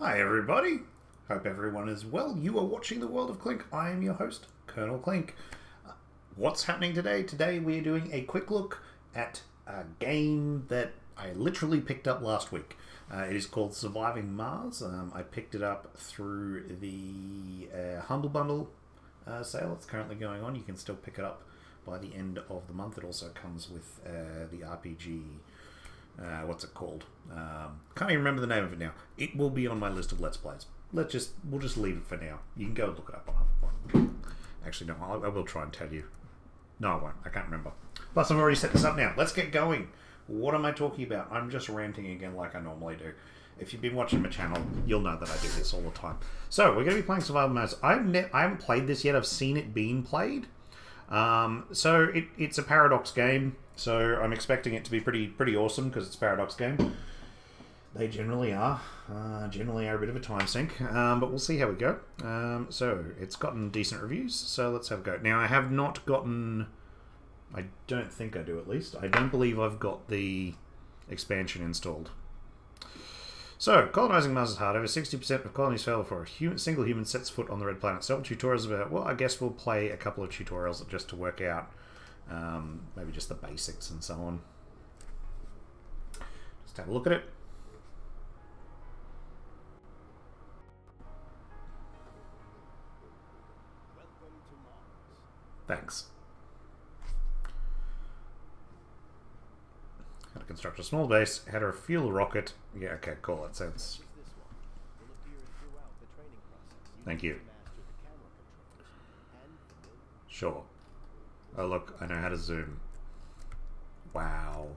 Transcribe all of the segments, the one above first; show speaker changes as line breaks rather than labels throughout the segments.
Hi everybody, hope everyone is well. You are watching the World of Clink. I am your host, Colonel Clink. What's happening today? Today we are doing a quick look at a game that I literally picked up last week. It is called Surviving Mars. I picked it up through the Humble Bundle sale. It's currently going on. You can still pick it up by the end of the month. It also comes with the RPG. What's it called? Can't even remember the name of it now. It will be on my list of Let's Plays. We'll just leave it for now. You can go look it up on. Actually, no, I will try and tell you. No, I won't. I can't remember. Plus, I've already set this up now. Let's get going. What am I talking about? I'm just ranting again like I normally do. If you've been watching my channel, you'll know that I do this all the time. So, we're going to be playing Survival Mars. I haven't played this yet. I've seen it being played. It's a Paradox game. So I'm expecting it to be pretty awesome because it's a Paradox game. They generally are. Generally are a bit of a time sink. But we'll see how we go. So it's gotten decent reviews. So let's have a go. Now I have not gotten... I don't think I do at least. I don't believe I've got the expansion installed. So, colonizing Mars is hard. Over 60% of colonies fail before a single human sets foot on the red planet. So what tutorials about? Well, I guess we'll play a couple of tutorials just to work out maybe just the basics and so on. Just have a look at it. Thanks. How to construct a small base, how to refuel a rocket. Yeah, okay, cool, that sounds... Thank you. Sure. Oh look, I know how to zoom. Wow.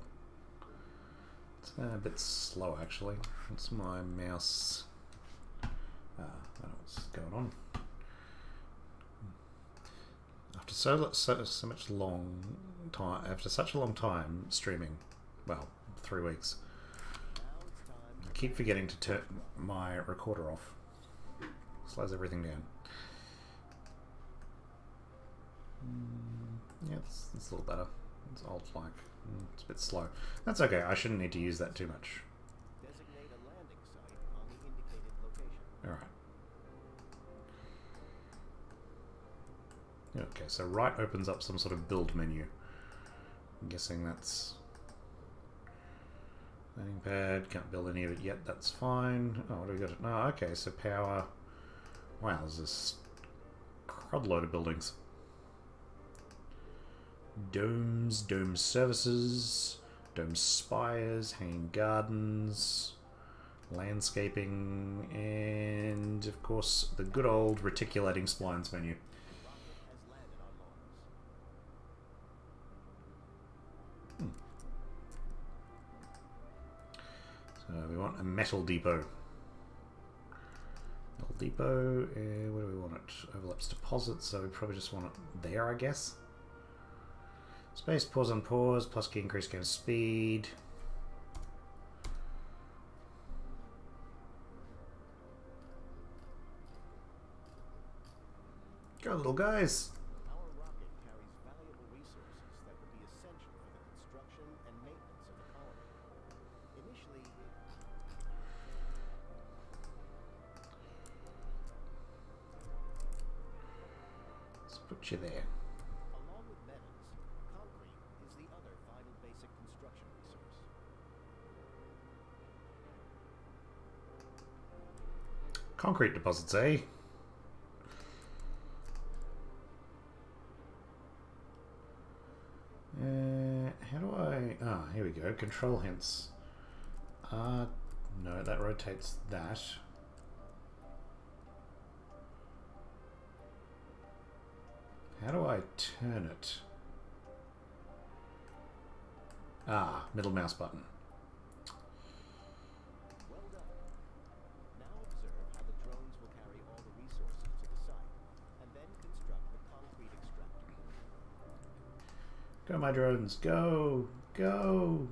It's a bit slow actually. What's my mouse? I don't know what's going on. After so much long time, after such a long time streaming, well, 3 weeks, I keep forgetting to turn my recorder off. Slows everything down. Yeah, it's a little better. It's alt-like. It's a bit slow. That's okay. I shouldn't need to use that too much.
Designate a landing site on the indicated location.
Alright. Okay, so right opens up some sort of build menu. I'm guessing that's... landing pad. Can't build any of it yet. That's fine. Oh, what do we got? Oh, okay, so power... Wow, there's this crud load of buildings. Domes, dome services, dome spires, hanging gardens, landscaping, and of course the good old reticulating splines menu. So we want a metal depot. Metal depot, where do we want it? Overlaps deposits, so we probably just want it there, I guess. Space, pause on pause, plus key increase game speed. Go, little guys.
Our rocket carries valuable resources that would be essential for the construction and maintenance of the colony. Initially,
Let's put you there.
along with metals, concrete is the other vital basic construction resource.
Concrete deposits, eh? How do I... Ah, here we go. Control hints. No, that rotates that. How do I turn it? Ah, middle mouse button.
Well done. Now observe how the drones will carry all the resources to the site, and then construct the concrete extractor.
Go, my drones. Go. Go.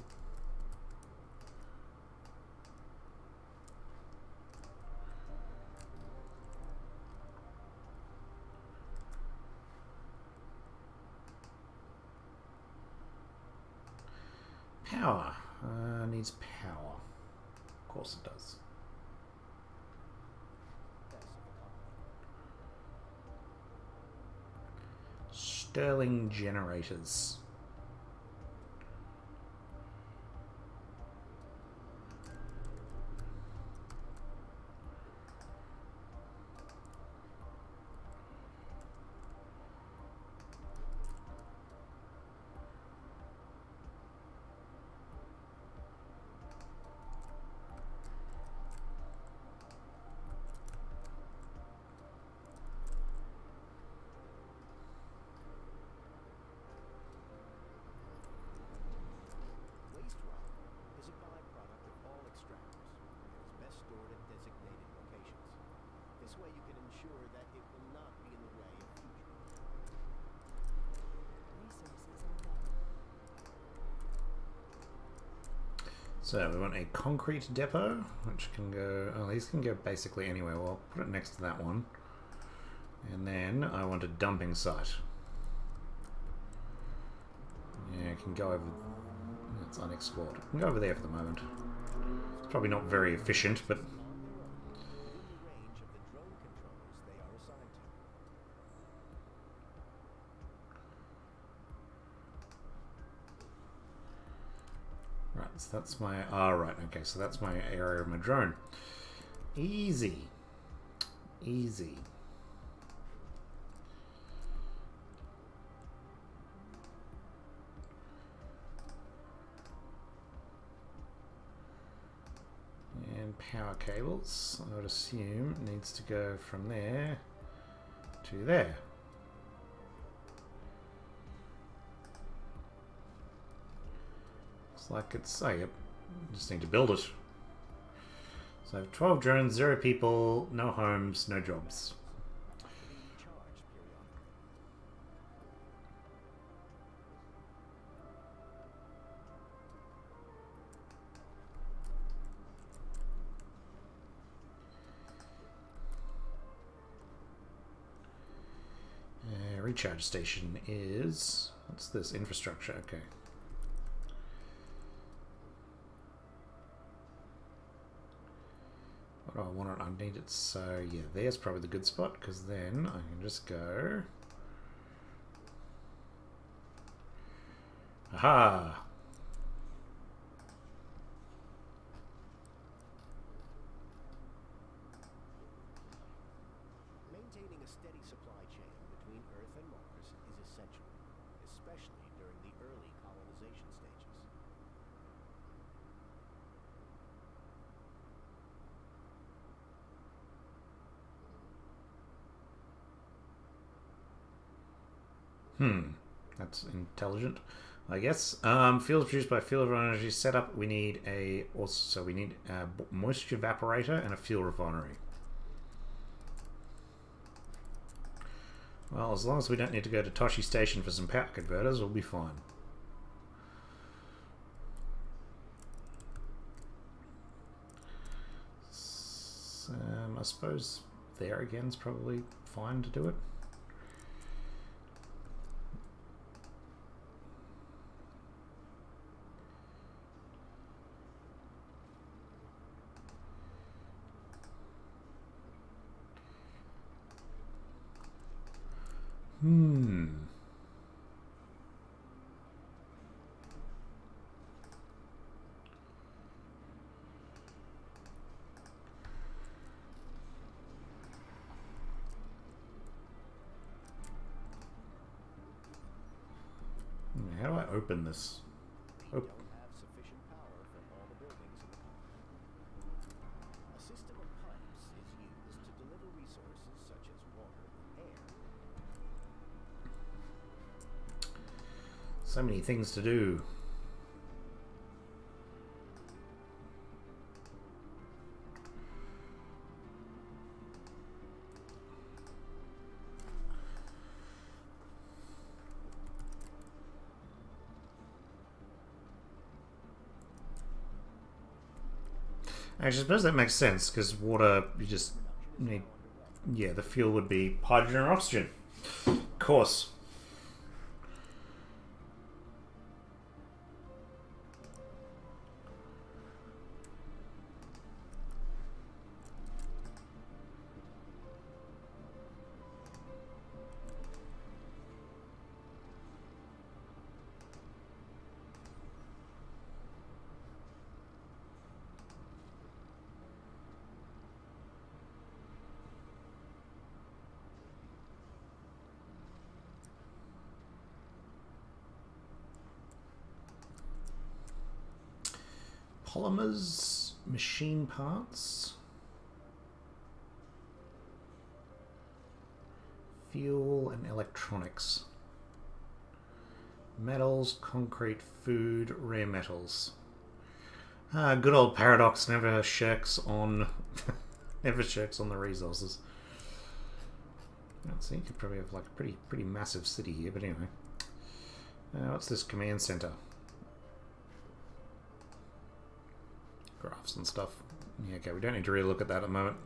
Power. Needs power. Of course it does. Sterling generators.
Waste rock is a byproduct of all extractors and is best stored at designated locations. This way you can ensure that it will not be in the way of future.
Resources are low.
So we want a concrete depot, which can go... Oh, these can go basically anywhere. Well, I'll put it next to that one. And then I want a dumping site. Yeah, it can go over... It's unexplored. It can go over there for the moment. It's probably not very efficient, but...
On their own, within the range of the drone controllers they are assigned to.
Right, so that's my... Ah, right, okay, so that's my area of my drone. Easy. Easy. And power cables, I would assume, needs to go from there to there. Looks like it's... Oh, yep. Just need to build it. So 12 drones, 0 people, no homes, no jobs.
Being charged periodically.
Recharge station is... What's this? Infrastructure, okay. What do I want it? I need it, so yeah, there's probably the good spot, because then I can just go... Aha!
Maintaining a steady supply chain between Earth and Mars is essential, especially during the early colonization stages.
That's intelligent, I guess. Fuels produced by field of energy setup. We need a... Also, we need a moisture evaporator and a fuel refinery. Well, as long as we don't need to go to Toshi Station for some power converters, we'll be fine. I suppose there again is probably fine to do it. How do I open this?
We don't have sufficient power for all the buildings in the colony. A system of pipes is used to deliver resources such as water, air,
So many things to do. Actually, I suppose that makes sense, because water, you just need... Yeah, the fuel would be hydrogen or oxygen. Of course. Polymers, machine parts, fuel and electronics, metals, concrete, food, rare metals. Good old Paradox never shirks on never shirks on the resources. So you could probably have like a pretty massive city here, but anyway. What's this command center? Graphs and stuff. Yeah, okay, we don't need to really look at that at the moment.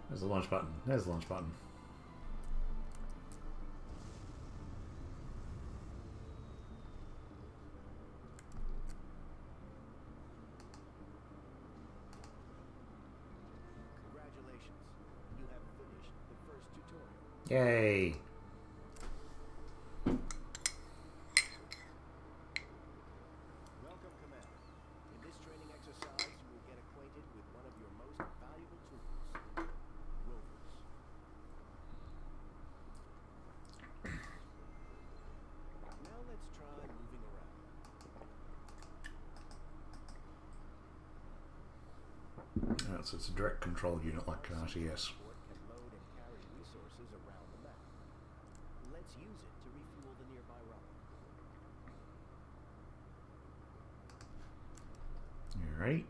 There's the launch button. There's the launch button.
Congratulations. You have finished the first tutorial.
Yay!
Welcome, Commander. In this training exercise, you will get acquainted with one of your most valuable tools, rovers. Now let's try moving around.
Oh, so it's a direct control unit like RTS.
Transport can load and carry resources around the map. Let's use it to refuel the nearby rocket.
Alright.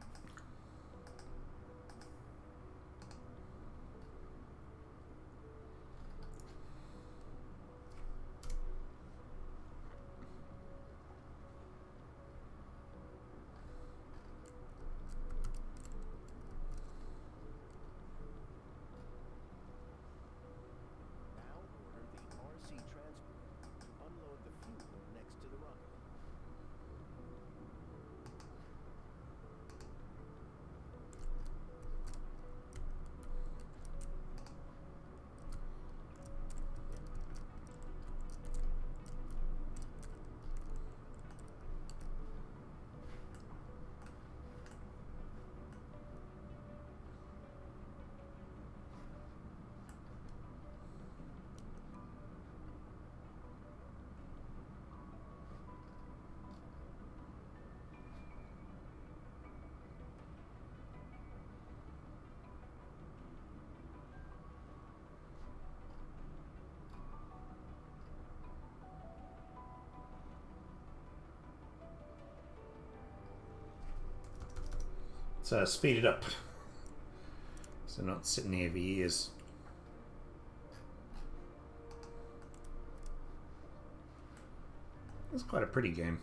Now order the RC transport to unload the fuel next to the rocket.
Let's speed it up. So not sitting here for years. It's quite a pretty game.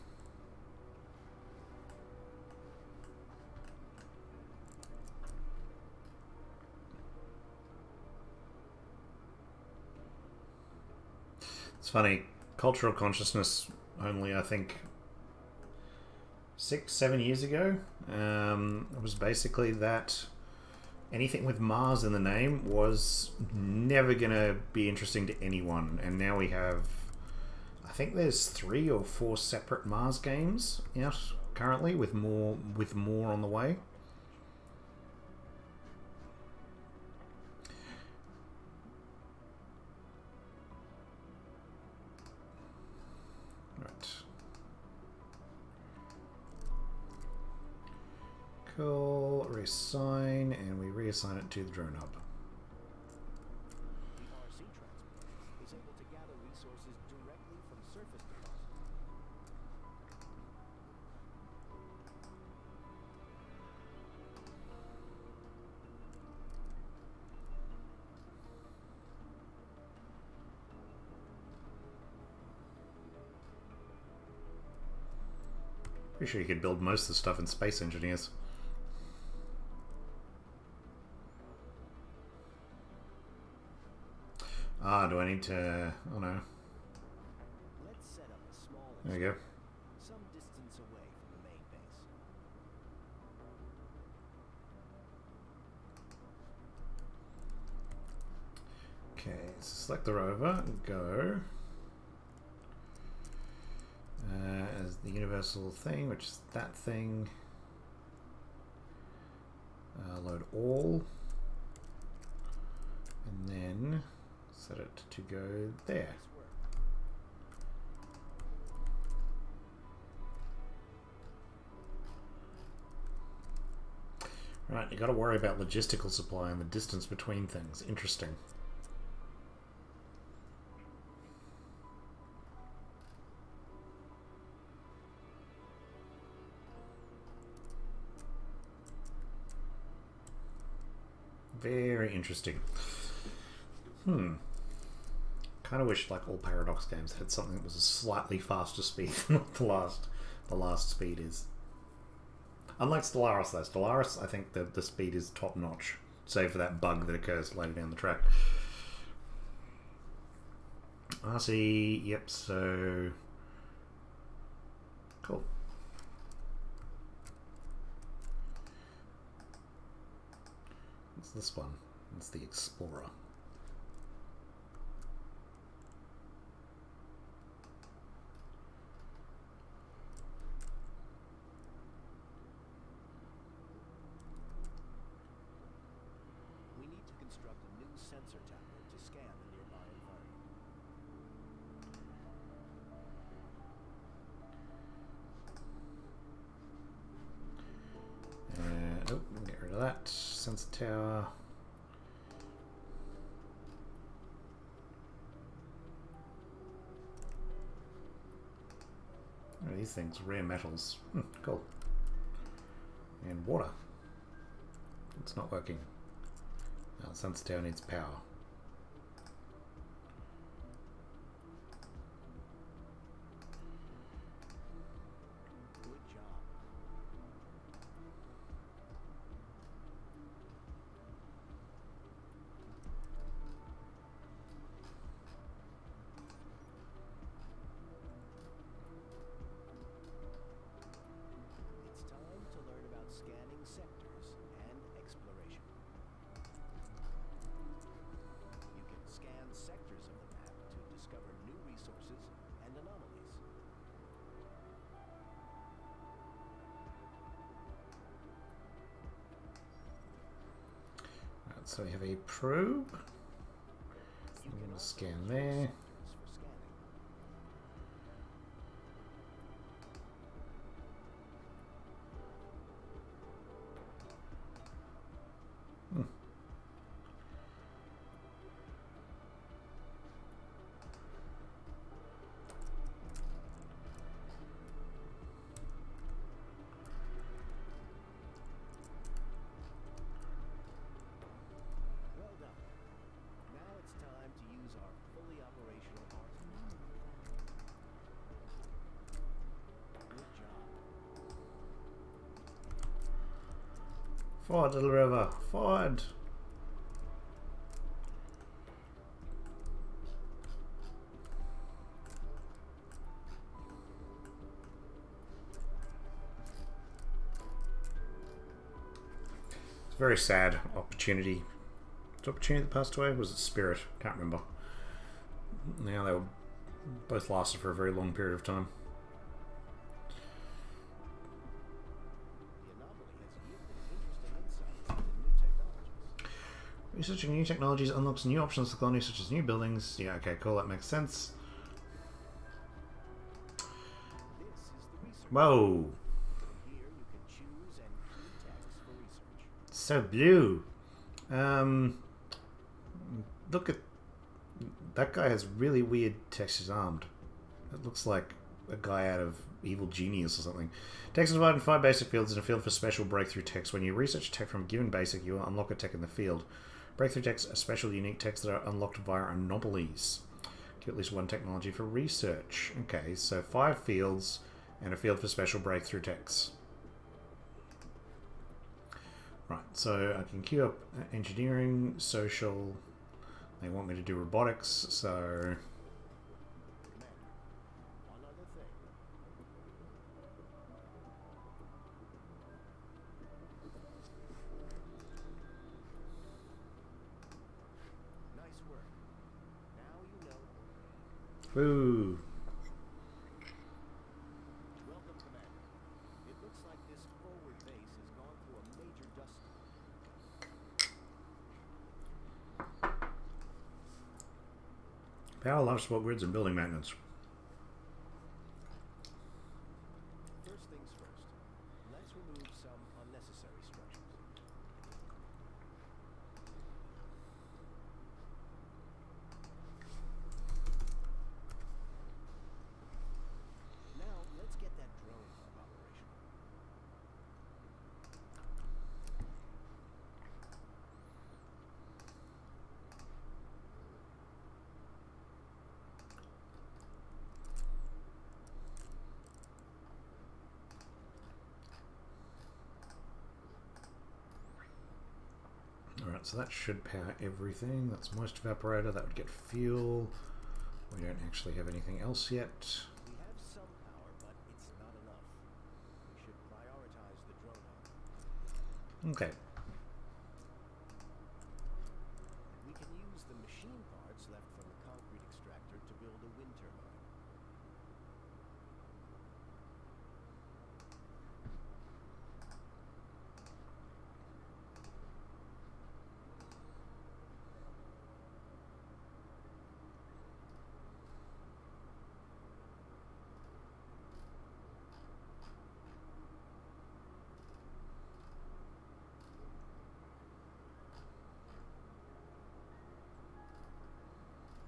It's funny, cultural consciousness only, I think, 6-7 years ago, it was basically that anything with Mars in the name was never gonna be interesting to anyone, and now we have, I think there's 3 or 4 separate Mars games out currently, with more on the way. Cool, reassign, and we reassign it to the drone hub.
The RC transport is able to gather resources directly from surface deposits.
Pretty sure you could build most of the stuff in Space Engineers. Ah, do I need to... oh no.
Let's set up a small
There we go.
some distance away from the main base.
Okay, select the rover, go. as the universal thing, which is that thing. Load all, and then set it to go there. Right, you got to worry about logistical supply and the distance between things. Interesting. Very interesting. Kind of wish like all Paradox games had something that was a slightly faster speed than what the last speed is. Unlike Stellaris though, Stellaris I think the speed is top notch, save for that bug that occurs later down the track. RC, yep, so cool. What's this one? It's the Explorer.
We need to construct a new sensor tower to scan the nearby environment.
Oh, get rid of that. Sensor tower. What are these things? Rare metals. Cool. And water. It's not working. Oh, sensor tower needs power.
Good job. It's time to learn about scanning sectors and exploration. You can scan sectors of the map to discover new resources and anomalies.
Right, so we have a probe.
You
I'm
can
going to
also
scan
use
there.
sectors for scanning. Well done. Now it's time to use our fully operational art. Good job.
Forward, little river. Forward. It's a very sad opportunity. Was opportunity that passed away? Was it Spirit? Can't remember. Now they were both lasted for a very long period of time.
The anomaly has yielded interesting insights into new technologies.
Researching new technologies unlocks new options for the colony, such as new buildings. Yeah, okay, cool, that makes sense.
This is the research.
Whoa,
Here you can choose and key text for research.
so blue. Look at that guy has really weird textures armed. It looks like a guy out of Evil Genius or something. Text is divided in 5 basic fields and a field for special breakthrough text. When you research tech from a given basic, you will unlock a tech in the field. Breakthrough texts are special, unique texts that are unlocked via anomalies. Get at least one technology for research. Okay, so 5 fields and a field for special breakthrough texts. Right, so I can queue up engineering, social. They want me to do robotics, so
Commander, one other thing. Nice work. Now you know.
ooh. Power, life support grids, and building maintenance.
First things first. Let's remove some unnecessary structures. Now, let's get that drone hub operational.
Alright, so that should power everything. That's moist evaporator. That would get fuel. We don't actually have anything else yet.
We have some power, but it's not enough. We should prioritize the drone hub.
Okay.
We can use the machine parts left from the concrete extractor to build a wind turbine.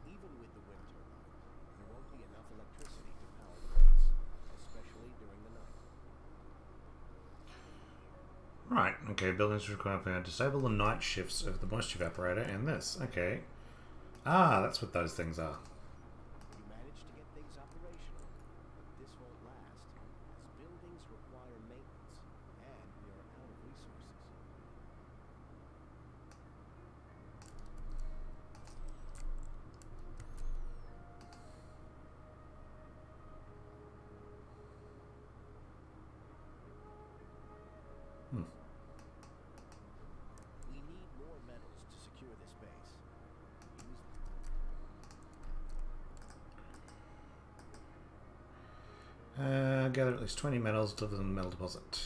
Even with the wind turbine, there won't be enough electricity to power the base, especially during the night.
Right, okay, buildings require power. Disable the night shifts of the moisture evaporator and this. Okay. Ah, that's what those things are.
We managed to get things operational, but this won't last, as buildings require maintenance, and we are out of resources. We need more metals to secure this base. Use them.
Gather at least 20 metals, deliver them to the metal deposit.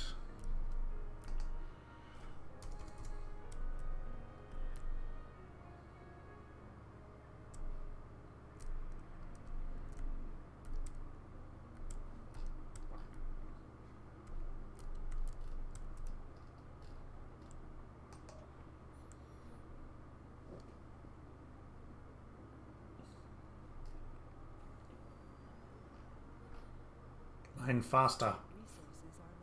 Mine faster.
Resources are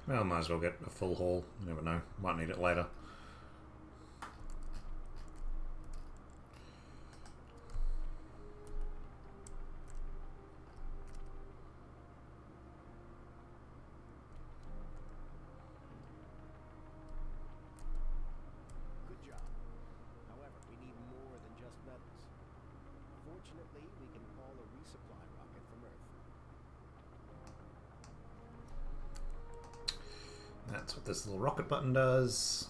low.
Well, might as well get a full haul. You never know. Might need it later.
Good job. However, we need more than just metals. Fortunately, we can call a resupply rocket from Earth.
That's what this little rocket button does.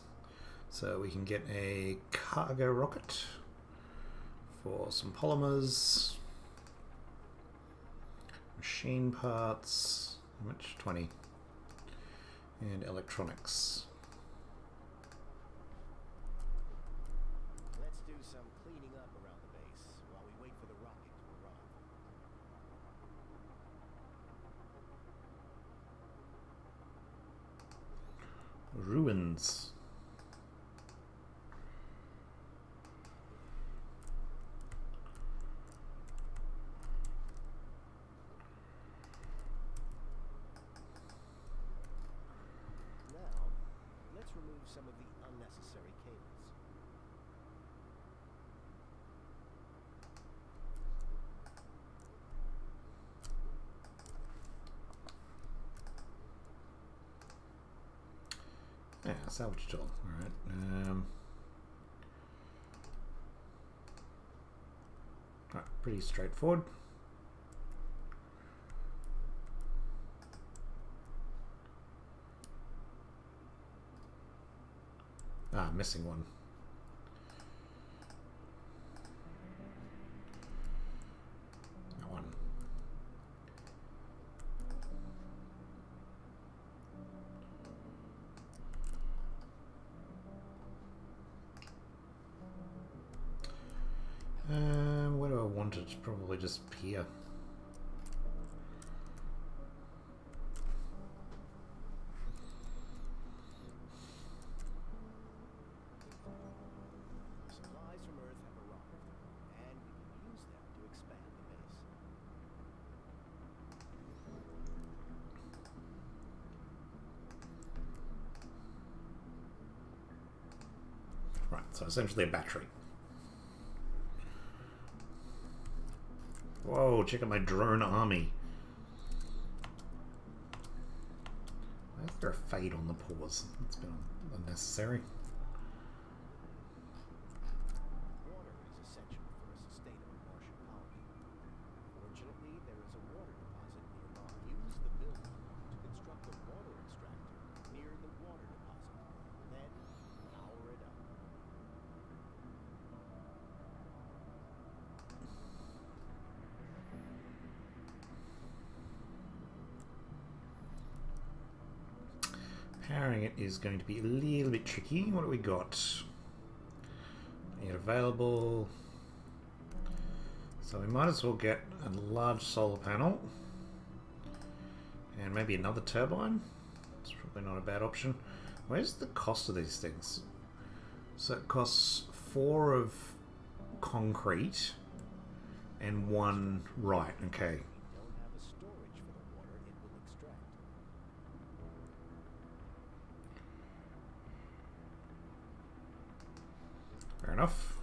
So we can get a cargo rocket for some polymers, machine parts, how much? 20, and electronics.
Let's do some cleaning up around the base while we wait for the rocket to arrive.
Ruins.
Now, let's remove some of the unnecessary cables.
Yeah, salvage tool. Alright. Right, pretty straightforward. Ah, missing one. That one. probably just here.
Supplies from Earth have arrived, and we can use them to expand the base.
Right, so essentially a battery. Whoa, check out my drone army. Why is there a fade on the pause? It's been unnecessary.
Water is essential for a sustainable Martian colony. Fortunately, there is a water deposit nearby. Use the building to construct a water extractor near the water deposit. Then, power it up.
Powering it is going to be a little bit tricky. What do we got? Yet available. So we might as well get a large solar panel. And maybe another turbine. It's probably not a bad option. Where's the cost of these things? So it costs 4 of concrete and 1 right, okay.
Don't have a storage for the water it will extract.
Fair enough.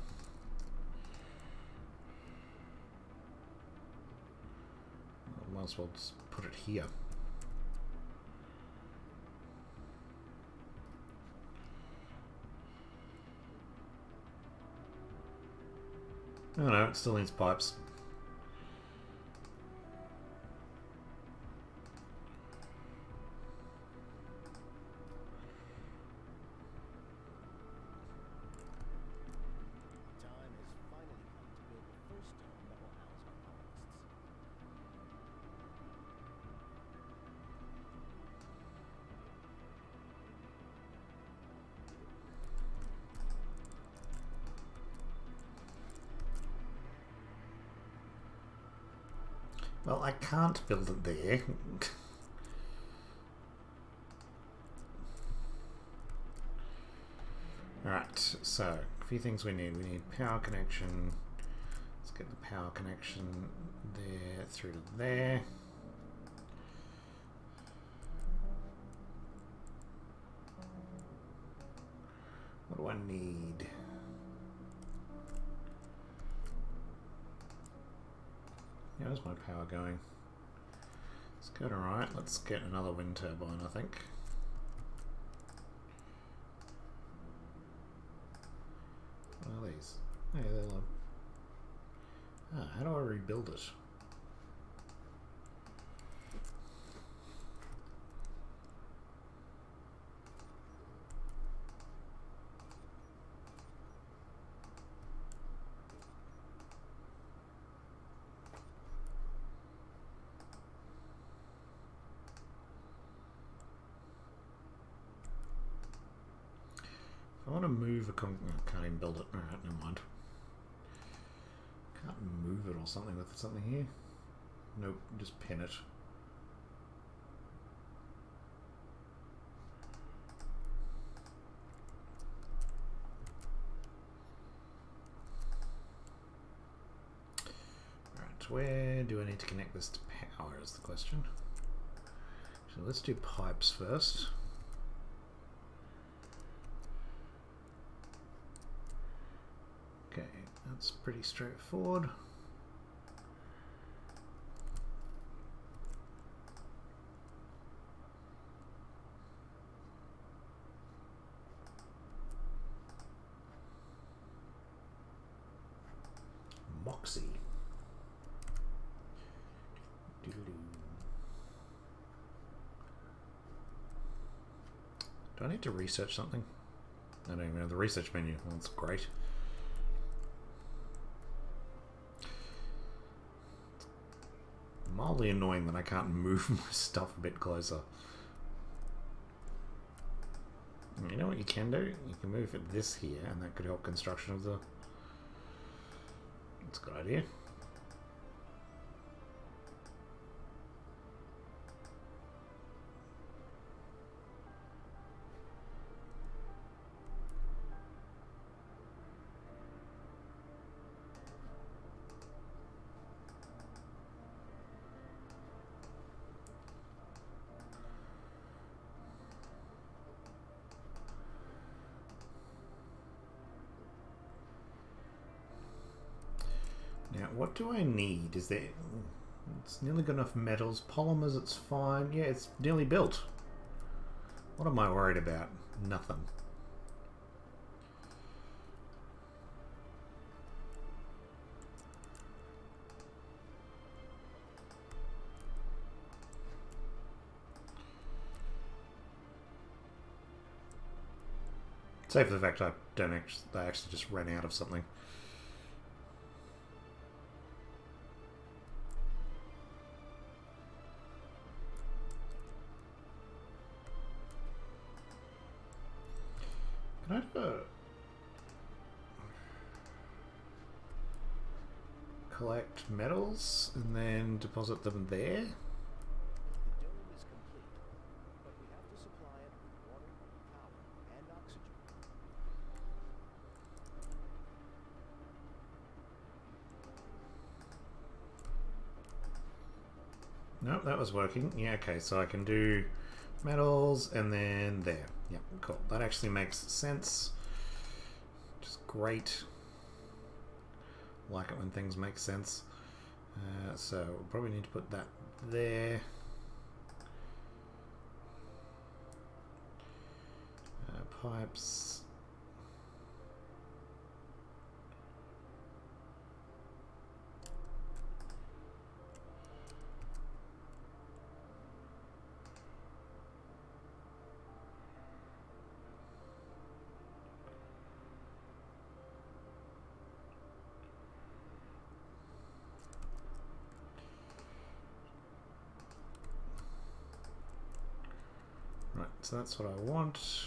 Might as well just put it here. Oh no, it still needs pipes.
The time has finally come to build the first dome that will house our colonists.
Well, I can't build it there. Alright, so a few things we need. We need power connection. Let's get the power connection there through to there. What do I need? How's my power going? It's good, alright. Let's get another wind turbine, I think. What are these? Hey, they're low. Ah, how do I rebuild it? I want to move a I can't even build it. Alright, never mind. Can't move it or something with something here. Nope, just pin it. Alright, where do I need to connect this to power is the question. So let's do pipes first. Okay, that's pretty straightforward. Moxie. Doodaloo. Do I need to research something? I don't even know the research menu. Well, that's great. Mildly annoying that I can't move my stuff a bit closer. You know what you can do? You can move it this here, and that could help construction of the... That's a good idea. what do I need? Is there... It's nearly got enough metals. Polymers, it's fine. Yeah, it's nearly built. What am I worried about? Nothing. Save for the fact I actually just ran out of something. Can I do a... collect metals and then deposit them there?
The dome is complete, but we have to supply it with water, power, and oxygen.
Nope, that was working. Yeah, okay, so I can do metals and then there. Yeah, cool. That actually makes sense. Which is great. Like it when things make sense. So we'll probably need to put that there. Pipes. Right, so that's what I want. It's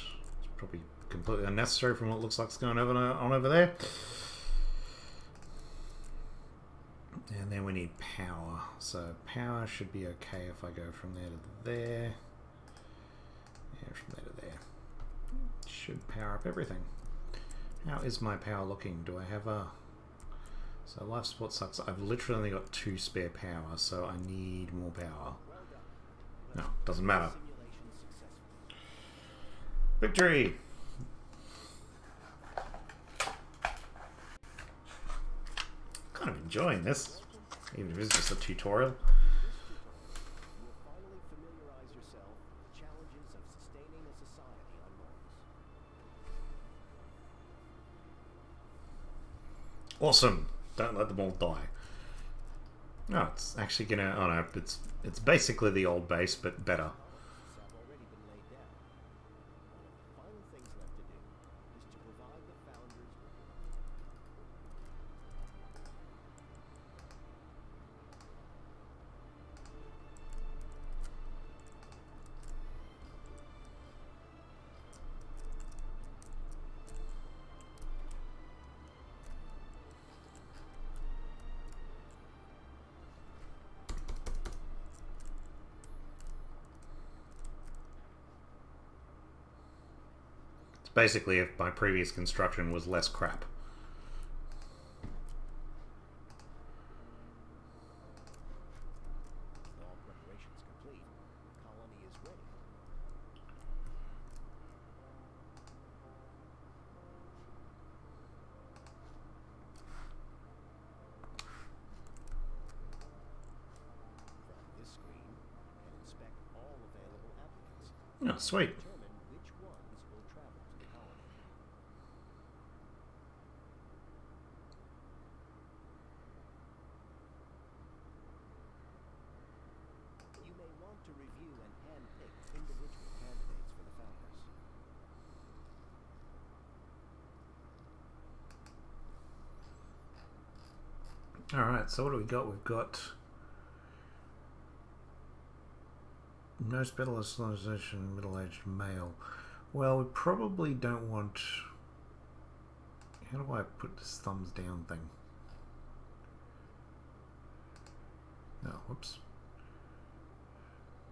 probably completely unnecessary from what it looks like it's going on over there. And then we need power. So power should be okay if I go from there to there. Yeah, from there to there. Should power up everything. How is my power looking? Do I have a... So life support sucks. I've literally only got 2 spare power, so I need more power. No, doesn't matter. Victory! Kind of enjoying this, even if it's just a tutorial.
You will finally familiarize yourself with the challenges of sustaining a society on Mars.
Awesome! Don't let them all die. No, it's actually gonna... Oh no, it's basically the old base, but better.
Houses have already been laid down. One of the final things left to do is to provide the founders with
It's basically if my previous construction was less crap.
With all preparations complete, the colony is ready. From this screen, you can inspect all available applicants.
Oh, sweet.
Determine which ones will travel to the colony. You may want to review and handpick individual candidates for the founders.
Alright, so what do we got? We've got... no specialization, middle-aged male. Well, we probably don't want... How do I put this thumbs down thing? No, whoops.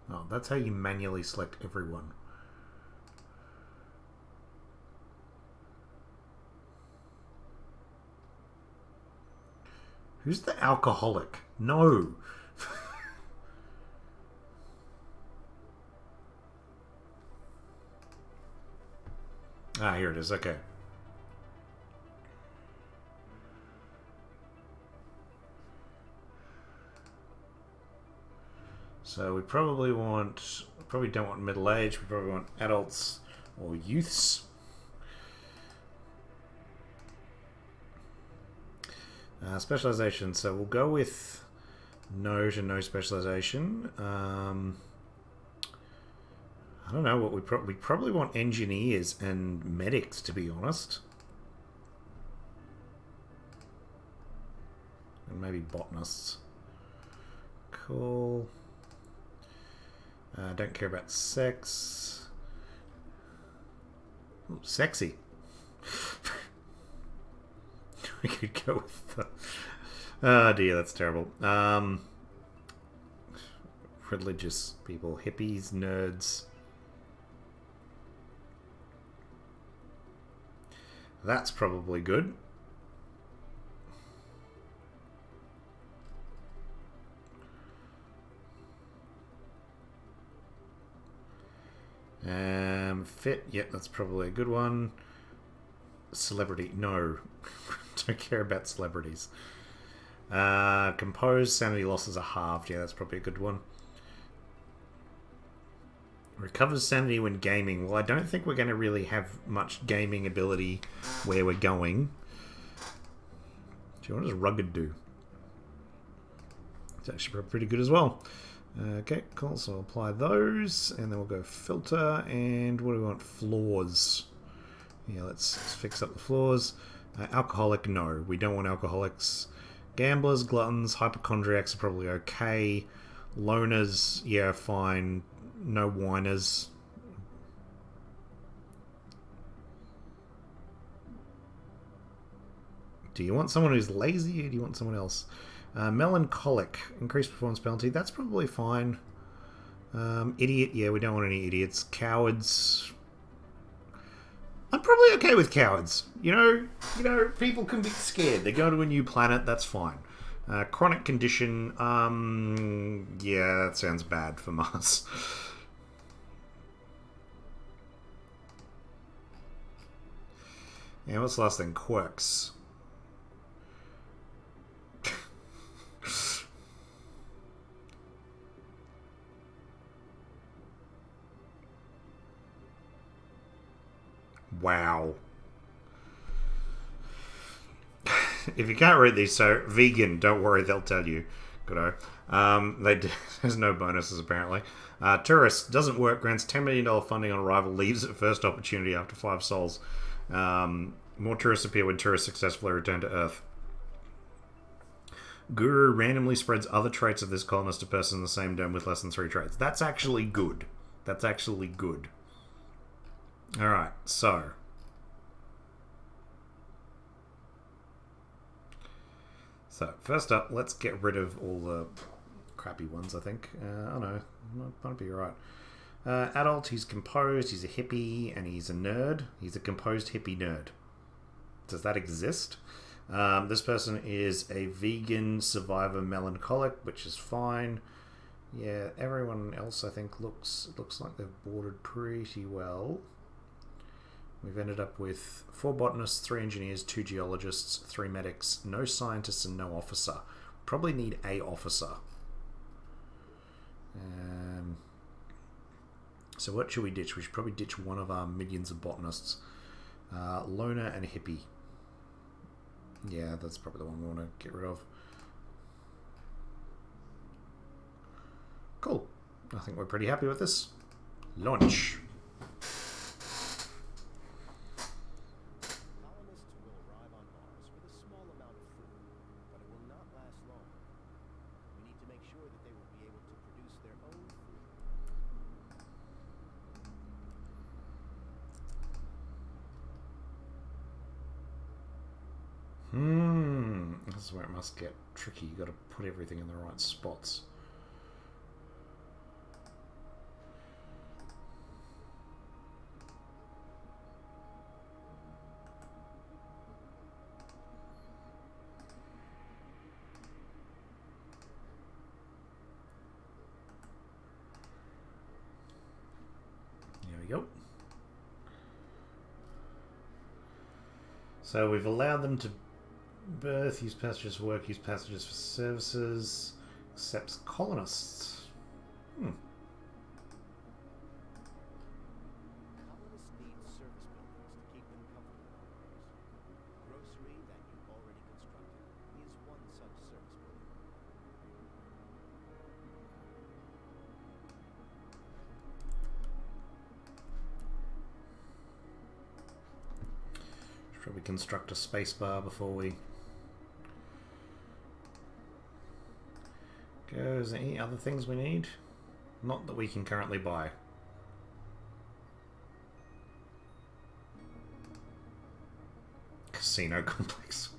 Oh, that's how you manually select everyone. Who's the alcoholic? No! Ah, here it is, okay. So we probably don't want middle age. We probably want adults or youths. Specialization. So we'll go with no to no specialization. I don't know what we probably want engineers and medics, to be honest, and maybe botanists. Cool. Don't care about sex. Ooh, sexy. We could go with the... Oh dear, that's terrible. Religious people, hippies, nerds. That's probably good. Fit, yep, that's probably a good one. Celebrity, no. Don't care about celebrities. Composed, sanity losses are halved. Yeah, that's probably a good one. Recovers sanity when gaming. Well, I don't think we're going to really have much gaming ability where we're going. What does rugged do? It's actually pretty good as well. Okay, cool. So I'll apply those, and then we'll go filter. And what do we want? Floors. Yeah, let's fix up the floors. Alcoholic, no. We don't want alcoholics. Gamblers, gluttons, hypochondriacs are probably okay. Loners, yeah, fine. No whiners. Do you want someone who's lazy, or do you want someone else? Melancholic, increased performance penalty. That's probably fine. Idiot, yeah, we don't want any idiots. Cowards. I'm probably okay with cowards. You know, people can be scared. They go to a new planet. That's fine. Chronic condition. Yeah, that sounds bad for Mars. Yeah, what's the last thing? Quirks. Wow. If you can't read these, so vegan, don't worry, they'll tell you. Goodo. There's no bonuses apparently. Tourist doesn't work, grants $10 million funding on arrival, leaves at first opportunity after 5 souls. More tourists appear when tourists successfully return to Earth. Guru randomly spreads other traits of this colonist to person in the same dome with less than 3 traits. That's actually good. That's actually good. Alright, so. So, first up, let's get rid of all the crappy ones, I think. Oh no, might be alright. Adult, he's composed, he's a hippie, and he's a nerd. He's a composed hippie nerd. Does that exist? This person is a vegan survivor melancholic, which is fine. Yeah, everyone else I think looks like they've bordered pretty well. We've ended up with 4 botanists, 3 engineers, 2 geologists, 3 medics, no scientists, and no officer. Probably need a officer. So what should we ditch? We should probably ditch one of our millions of botanists. Loner and hippie. Yeah, that's probably the one we want to get rid of. Cool. I think we're pretty happy with this. Launch. This is where it must get tricky. You've got to put everything in the right spots. There we go. So we've allowed them to use passages for work, use passages for services, accepts colonists. Hmm.
Colonists need service buildings to keep them comfortable outdoors. Grocery that you've already constructed is one such service building.
Should probably construct a space bar before we go. Is there any other things we need? Not that we can currently buy. Casino complex.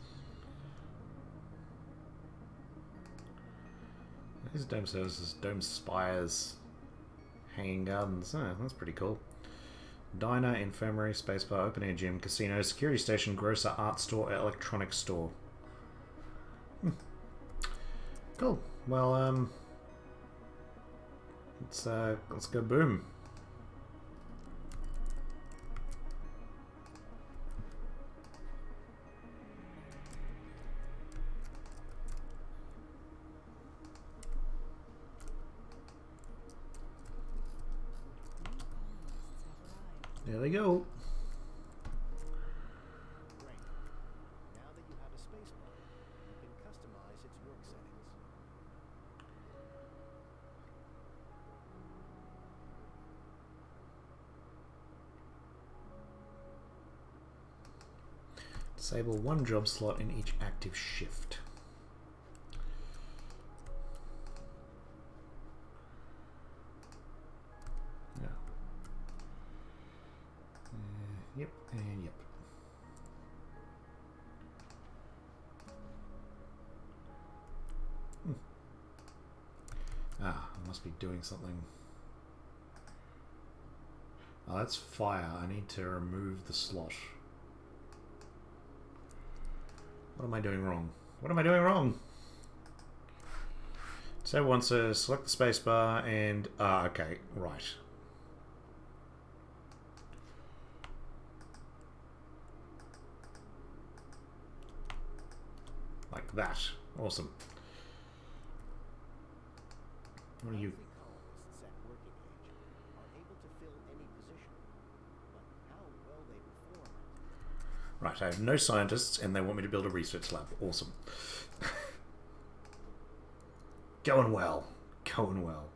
These dome services, dome spires, hanging gardens. Oh, that's pretty cool. Diner, infirmary, spacebar, open air gym, casino, security station, grocer, art store, electronics store. Cool. Well, let's go boom. There they go.
Great. Now that you have a space bar, you can customize its work settings.
Disable one job slot in each active shift. Yeah. Yep, and yep. Ah, I must be doing something. Oh, that's fire. I need to remove the slot. What am I doing wrong? What am I doing wrong? So once select the spacebar and okay, right. Like that. Awesome. What are you?
Healthy colonists at working age are able to fill any position, but how well they perform it.
Right, I have no scientists and they want me to build a research lab. Awesome. Going well. Going well.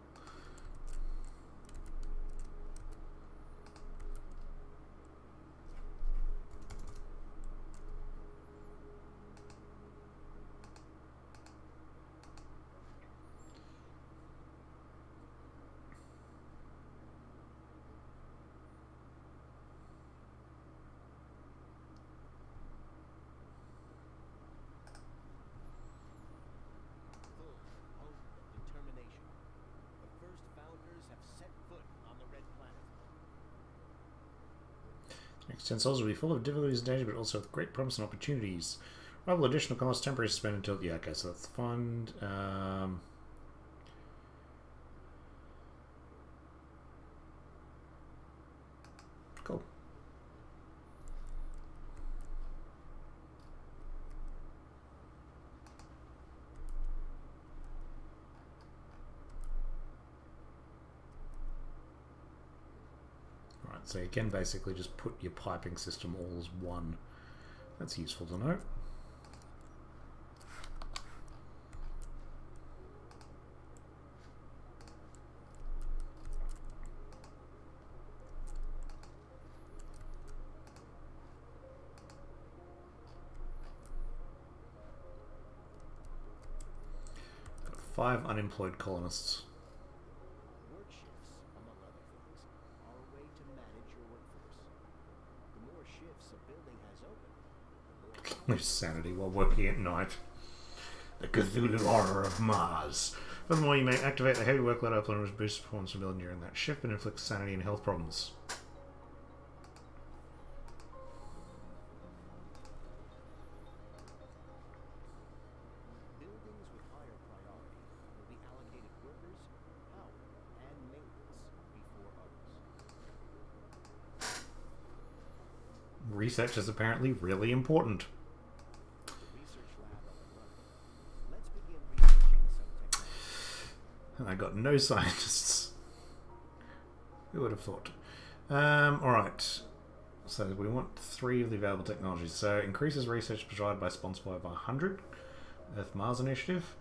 Full of hope and determination, the first founders have set foot on the Red Planet.
Next 10 souls will be full of difficulties and danger, but also with great promise and opportunities. Rival additional costs temporary suspend until... Yeah, okay, so that's the fund. Cool. Alright, so you can basically just put your piping system all as one. That's useful to know. Got 5 unemployed colonists.
Work shifts, among other things, are a way to manage your workforce. The more shifts a building has open, the more
Lose sanity while working at night. The Cthulhu horror of Mars. Furthermore, you may activate the heavy workload upload which boosts performance of building during that shift and inflicts sanity and health problems.
buildings with higher priority will be allocated workers, power, and maintenance before others.
Research is apparently really important.
Research lab up and running. Let's begin researching some technology.
And I got no scientists. Who would have thought? Alright. So we want 3 of the available technologies. So increases research provided by sponsor by 100. Earth-Mars initiative.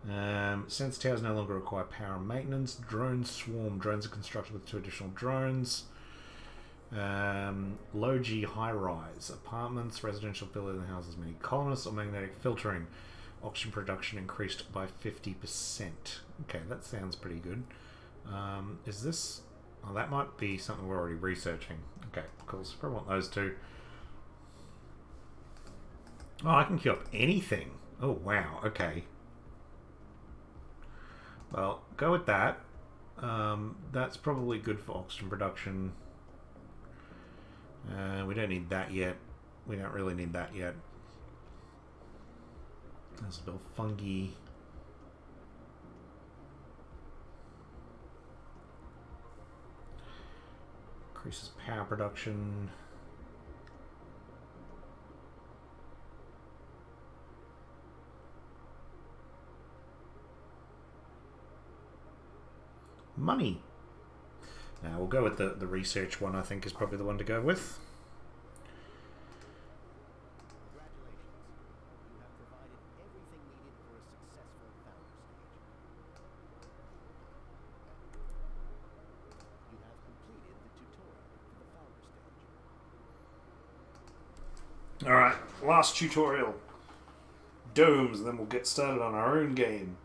Sensor towers no longer require power and maintenance. Drone swarm. Drones are constructed with 2 additional drones. Low G high-rise. Apartments, residential building houses, many colonists, or magnetic filtering. Oxygen production increased by 50%. Okay, that sounds pretty good. Is this... Oh, that might be something we're already researching. Okay, cool. So probably want those 2. Oh, I can queue up anything. Oh, wow. Okay. Well, go with that. That's probably good for oxygen production. We don't need that yet. We don't really need that yet. There's a bit of fungi. Increases power production. Money. Now we'll go with the research one. I think is probably the one to go with. Alright, last tutorial. Domes, then we'll get started on our own game.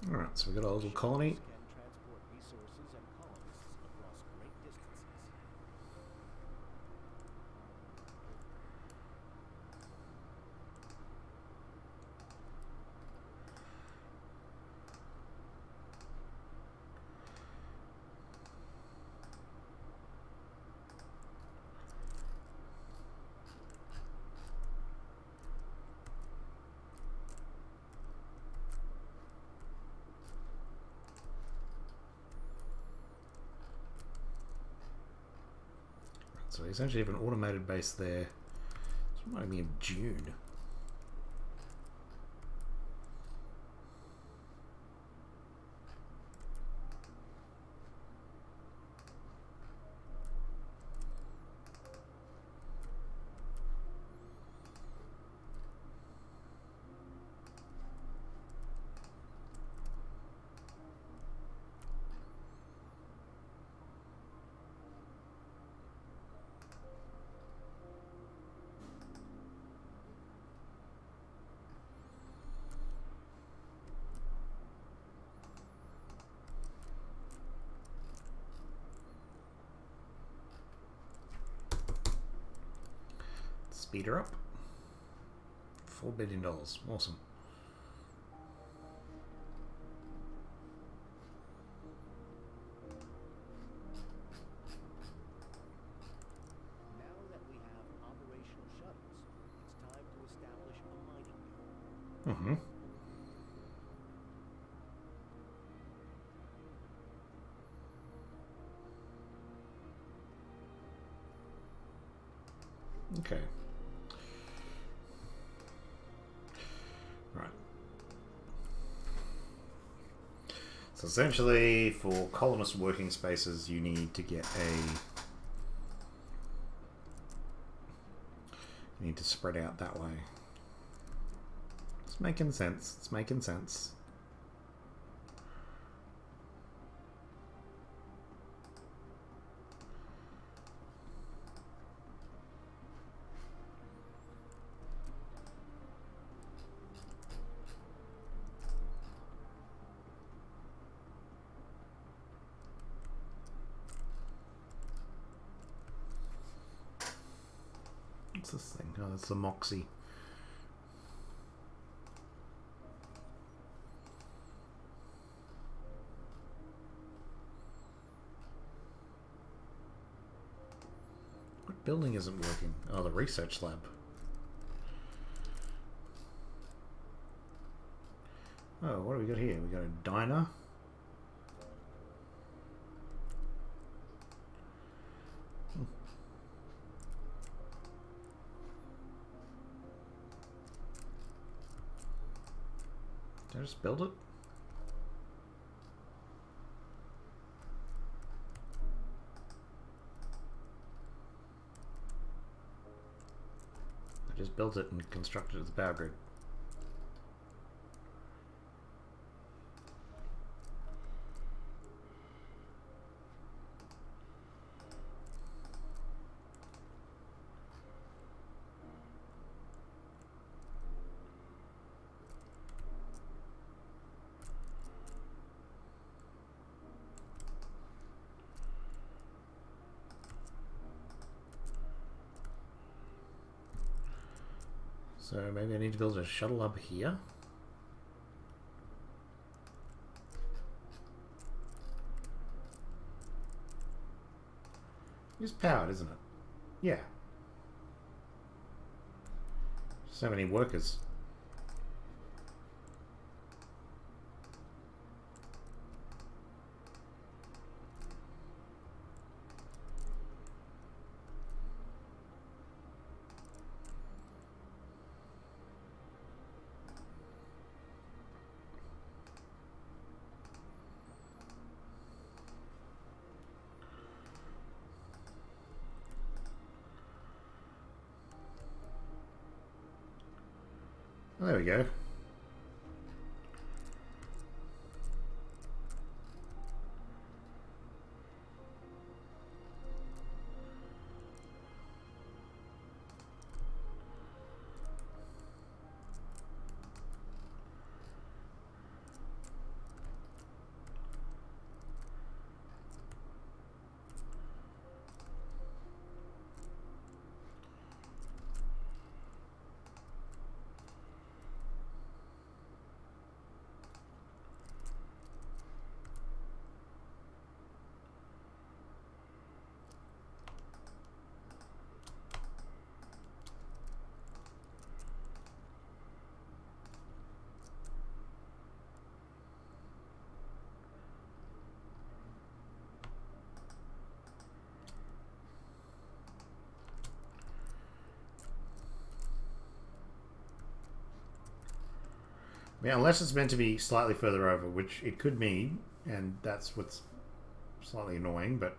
Alright, so we've got a little colony. So we essentially have an automated base there. This reminded me of June. Speed her up. $4 billion. Awesome.
Now that we have operational shuttles, it's time to establish a mining guild.
Okay. Right. So essentially, for colonist working spaces, you need to get you need to spread out that way. It's making sense. It's making sense. What's this thing? Oh, that's the Moxie. What building isn't working? Oh, the research lab. Oh, what do we got here? We got a diner. Did I just build it? I just built it and constructed it as a power grid. So maybe I need to build a shuttle up here. It's powered, isn't it? Yeah. So many workers. Oh, there we go. Yeah, unless it's meant to be slightly further over, which it could mean, and that's what's slightly annoying, but...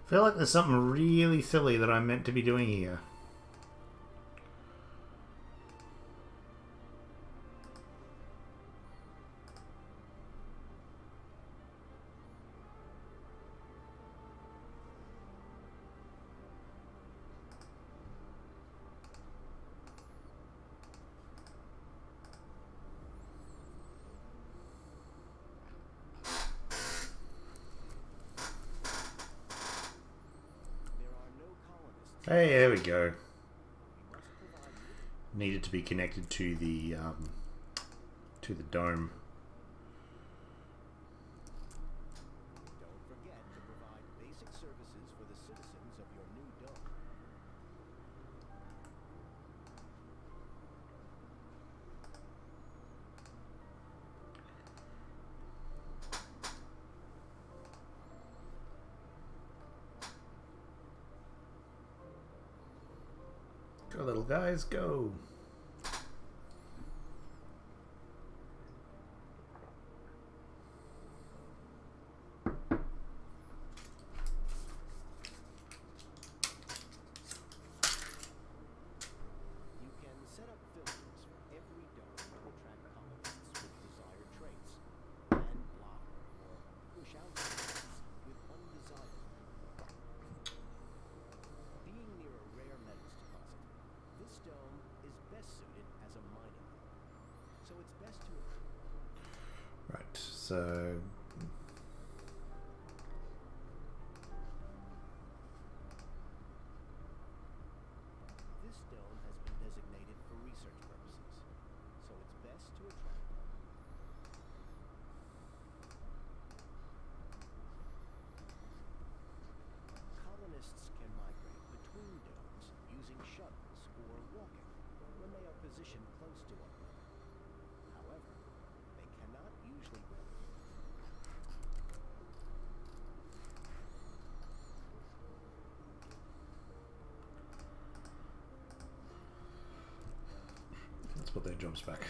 I feel like there's something really silly that I'm meant to be doing here. Hey, there we go. Needed to be connected to the dome.
Don't forget to provide basic services for the citizens of your new dome.
Go, little guys, go.
You can set up filters for every dome to attract colonists with desired traits, and block or push out colonists with undesired. Being near a rare metals deposit, this dome is best suited as a mining hub. So it's best to...
Right, so...
This dome has been designated for research purposes, so it's best to attract... Colonists can migrate between domes using shuttles or walking when they are positioned close to one another. However, they cannot usually...
Let's put their jobs back.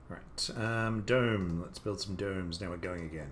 Right, dome. Let's build some domes. Now we're going again.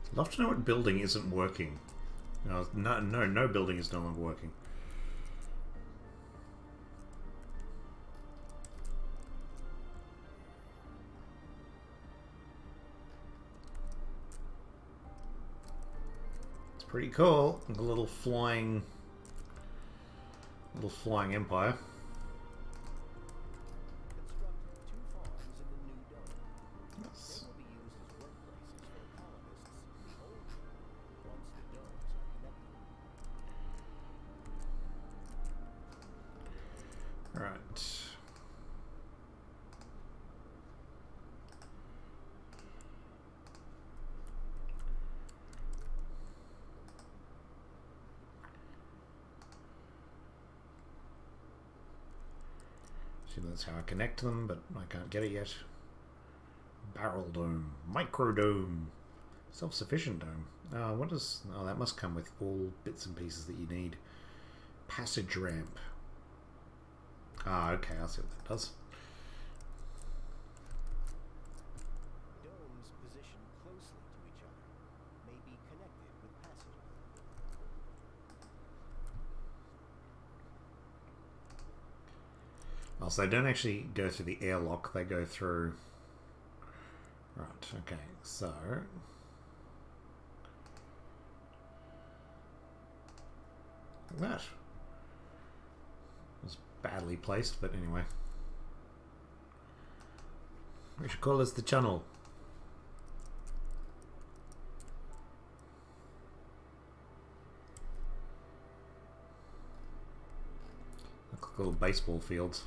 I'd love to know what building isn't working. No building is no longer working. It's pretty cool. A little flying empire.
Construct 2 farms in the new dome.
Yes.
They will be used as workplaces for colonists in the old dome once the domes are connected.
Right. See, that's how I connect them, but I can't get it yet. Barrel dome, micro dome, self-sufficient dome. What does? Oh, that must come with all bits and pieces that you need. Passage ramp. Ah, okay, I see what that does.
Domes positioned closely to each other may be connected with passages.
Also, they don't actually go through the airlock, they go through... Right, okay, so... Like that. It was badly placed, but anyway. We should call this the channel. Look like little baseball fields.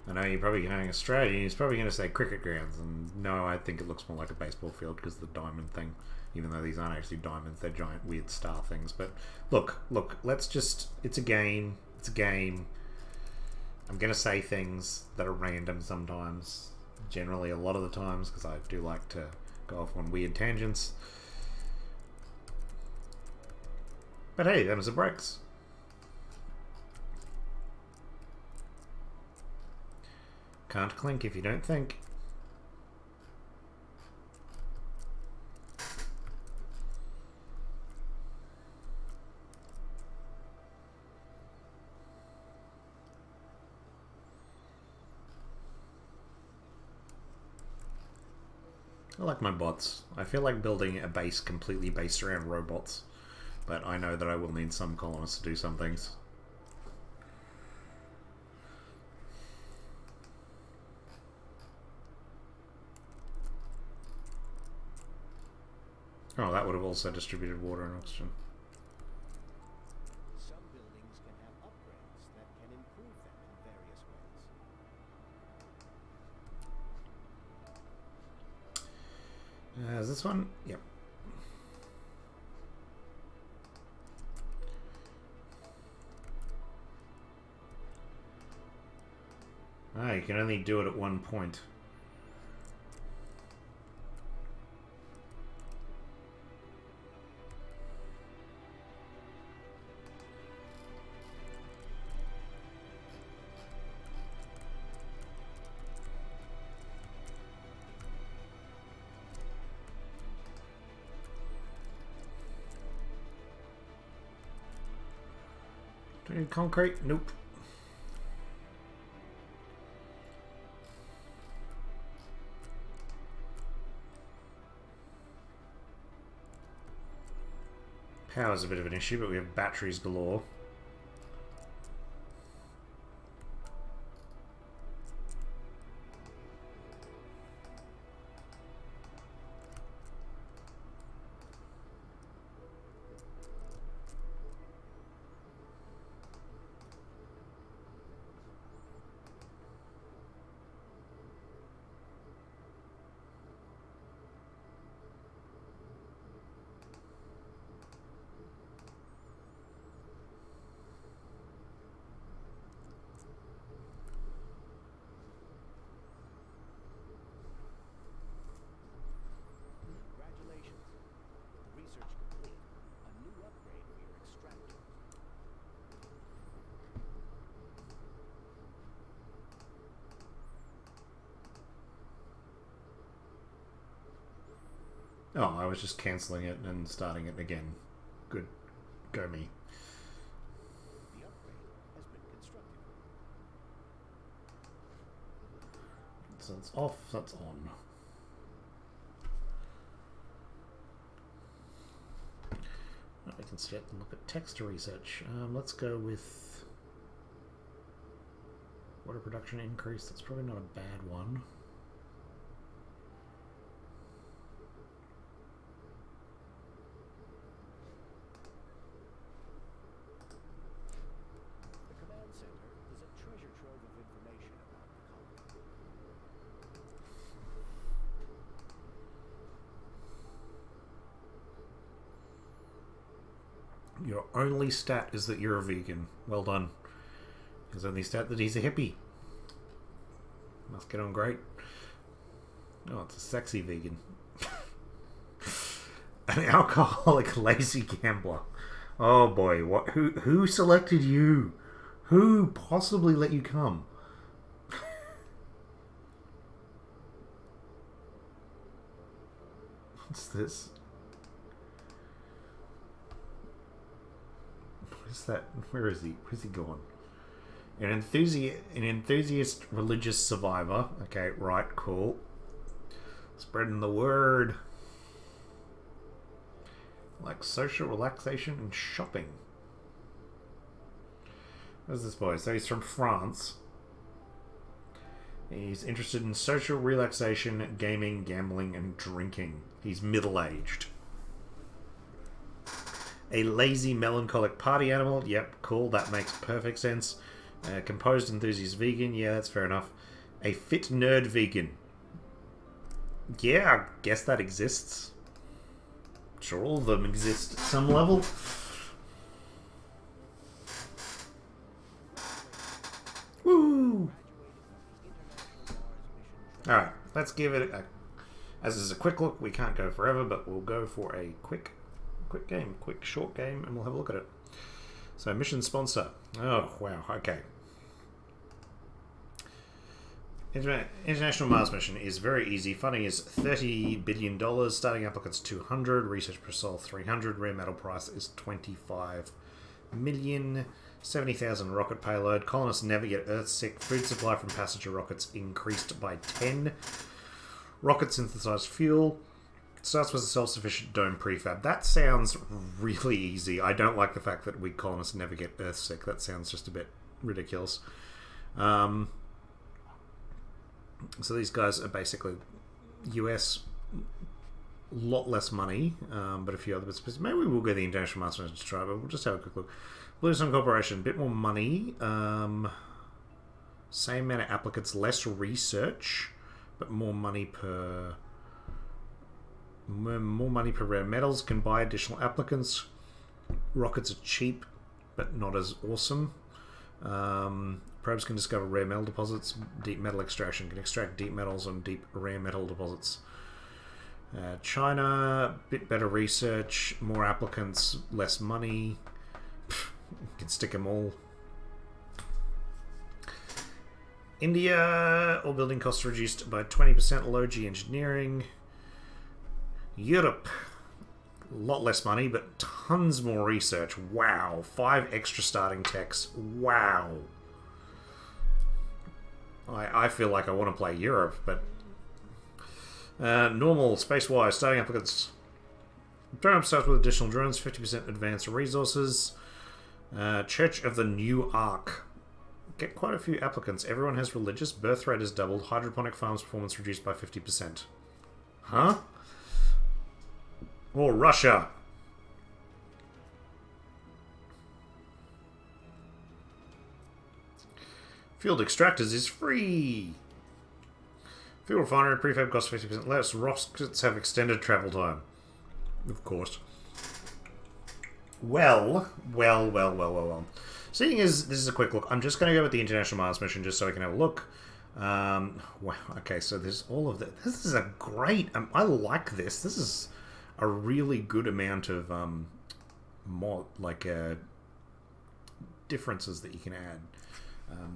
I know you're probably going Australia, he's probably going to say cricket grounds, and no, I think it looks more like a baseball field because of the diamond thing, even though these aren't actually diamonds, they're giant weird star things. But look, let's just, it's a game, I'm going to say things that are random sometimes, generally a lot of the times, because I do like to go off on weird tangents. But hey, them are the breaks. Can't clink if you don't think. I like my bots. I feel like building a base completely based around robots. But I know that I will need some colonists to do some things. Oh, that would have also distributed water and oxygen.
Some buildings can have upgrades that can improve them in various ways.
Is this one? Yep. Ah, you can only do it at one point. Do you need concrete? Nope. Power's a bit of an issue, but we have batteries galore.
Congratulations. With the research complete, a new upgrade for your extractor.
Oh, I was just cancelling it and starting it again. Good. Go me.
The upgrade has been constructed.
So it's off, that's on. We can sit and look at text research. Let's go with water production increase. That's probably not a bad one.
The command center is a treasure trove of information about the colony.
Your only stat is that you're a vegan. Well done. His only stat that he's a hippie. Must get on great. Oh, it's a sexy vegan. An alcoholic, lazy gambler. Oh boy, what? Who selected you? Who possibly let you come? What's this? What is that? Where is he? Where's he gone? An enthusiast religious survivor. Okay, right, cool. Spreading the word. Like social relaxation and shopping. Where's this boy? So he's from France. He's interested in social relaxation, gaming, gambling, and drinking. He's middle-aged. A lazy, melancholic party animal. Yep, cool. That makes perfect sense. Composed enthusiast vegan. Yeah, that's fair enough. A fit nerd vegan. Yeah, I guess that exists. Sure, all of them exist at some level. Woo! Alright, let's give it a... As is a quick look, we can't go forever, but we'll go for a quick game, quick short game, and we'll have a look at it. So, mission sponsor. Oh, wow, okay. International Mars mission is very easy. Funding is $30 billion. Starting applicants 200. Research per soul 300. Rare metal price is 25 million. 70,000 rocket payload. Colonists never get Earthsick. Food supply from passenger rockets increased by 10. Rocket synthesized fuel. Starts with a self-sufficient dome prefab. That sounds really easy. I don't like the fact that we colonists never get Earthsick. That sounds just a bit ridiculous. So these guys are basically US, lot less money, but a few other bits. Maybe we'll go the International Master to try, but we'll just have a quick look. Blue Sun Corporation, a bit more money. Same amount of applicants, less research, but more money per rare metals. Can buy additional applicants. Rockets are cheap, but not as awesome. Probes can discover rare metal deposits. Deep metal extraction can extract deep metals on deep rare metal deposits. China, bit better research, more applicants, less money. Can stick them all. India, all building costs reduced by 20%. Low G engineering. Europe, a lot less money, but tons more research. Wow. 5 extra starting techs. Wow. I feel like I want to play Europe, but normal space-wise starting applicants. Drone starts with additional drones, 50% advanced resources. Church of the New Ark. Get quite a few applicants. Everyone has religious. Birth rate is doubled. Hydroponic farms performance reduced by 50%. Huh? Or Russia. Field extractors is free. Fuel refinery prefab costs 50% less. Rockets have extended travel time. Of course. Well. Seeing as this is a quick look, I'm just going to go with the International Mars mission just so I can have a look. Wow, okay, so there's all of that. This is a great... I like this. This is a really good amount of differences that you can add.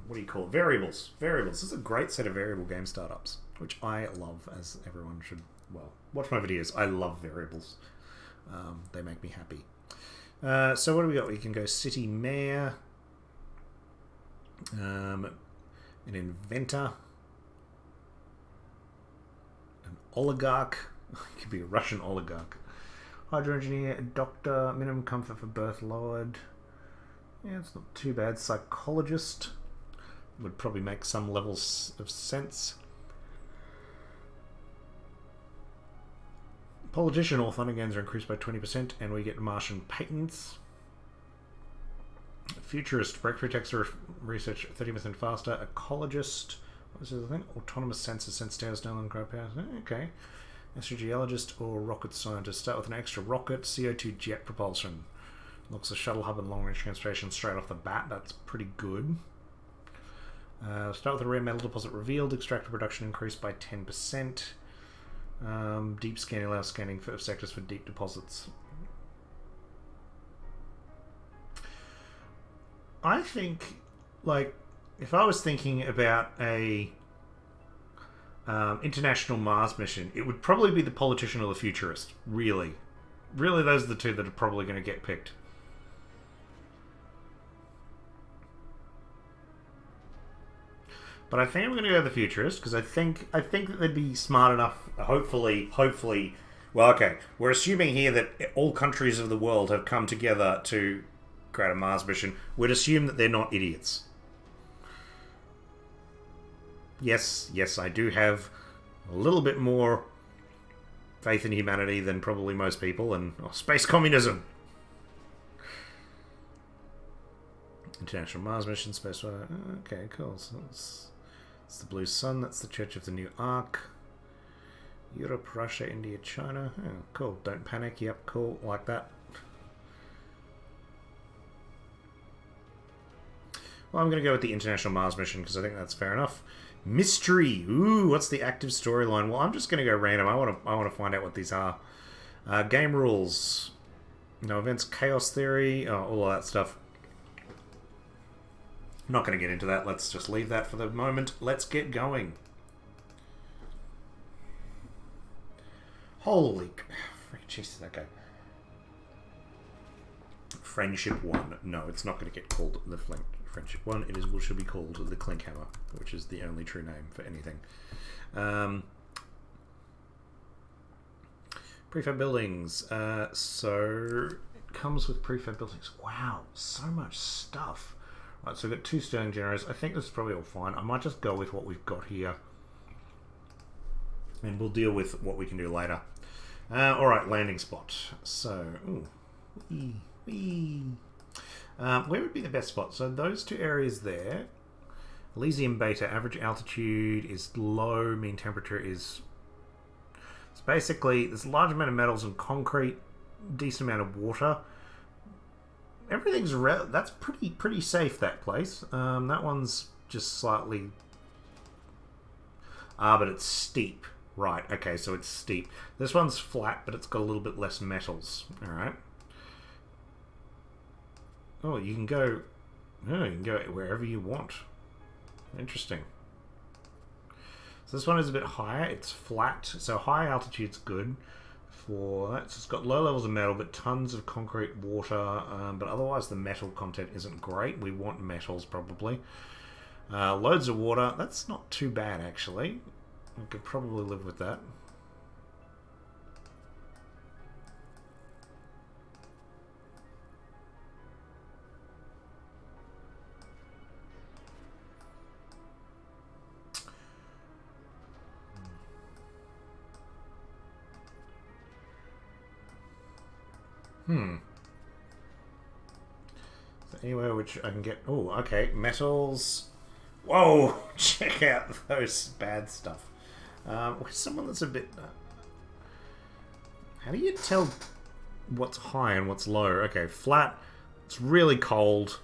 What do you call it? Variables. This is a great set of variable game startups, which I love, as everyone should, well, watch my videos. I love variables. They make me happy. So what do we got? We can go city mayor, an inventor, an oligarch. It could be a Russian oligarch. Hydro engineer, a doctor, minimum comfort for birth lowered. Yeah, it's not too bad. Psychologist would probably make some levels of sense. Politician, all funding gains are increased by 20%, and we get Martian patents. Futurist, breakthrough text research 30% faster. Ecologist, what is this other thing? Autonomous sensors, sense stairs, no longer power. Okay. Astrogeologist or rocket scientist. Start with an extra rocket, CO2 jet propulsion. Looks a shuttle hub and long-range transportation straight off the bat. That's pretty good. Start with a rare metal deposit revealed. Extractor production increased by 10%. Deep scanning allows scanning of sectors for deep deposits. I think, like, if I was thinking about a international Mars mission, it would probably be the politician or the futurist. Really, those are the two that are probably going to get picked. But I think I'm going to go the futurist because I think that they'd be smart enough. Hopefully. Well, okay. We're assuming here that all countries of the world have come together to create a Mars mission. We'd assume that they're not idiots. Yes, I do have a little bit more faith in humanity than probably most people, and space communism. International Mars mission, space. Okay, cool. So it's the Blue Sun. That's the Church of the New Ark. Europe, Russia, India, China. Oh, cool. Don't panic. Yep, cool. Like that. Well, I'm going to go with the International Mars mission because I think that's fair enough. Mystery. Ooh, what's the active storyline? Well, I'm just going to go random. I want to find out what these are. Game rules. No events. Chaos theory. Oh, all of that stuff. I'm not going to get into that. Let's just leave that for the moment. Let's get going. Holy... Freaking Jesus, okay. Friendship 1. No, it's not going to get called the Friendship 1. It should be called the Clinkhammer, which is the only true name for anything. Prefab buildings. So it comes with prefab buildings. Wow, so much stuff. Right, so we've got 2 sterling generators. I think this is probably all fine. I might just go with what we've got here. And we'll deal with what we can do later. Alright, landing spot. So, ooh, where would be the best spot? So those 2 areas there. Elysium Beta, average altitude is low, mean temperature is... It's basically, there's a large amount of metals and concrete, decent amount of water. Everything's... That's pretty safe, that place. That one's just slightly... but it's steep. Right, okay, so it's steep. This one's flat, but it's got a little bit less metals. Alright. Oh, you can go... Oh, you can go wherever you want. Interesting. So this one is a bit higher. It's flat, so high altitude's good for that. So it's got low levels of metal, but tons of concrete, water. But otherwise, the metal content isn't great. We want metals, probably. Loads of water. That's not too bad, actually. I could probably live with that. So anywhere which I can get... Oh, okay. Metals. Whoa! Check out those bad stuff. Where's someone that's a bit... how do you tell what's high and what's low? Okay, flat. It's really cold.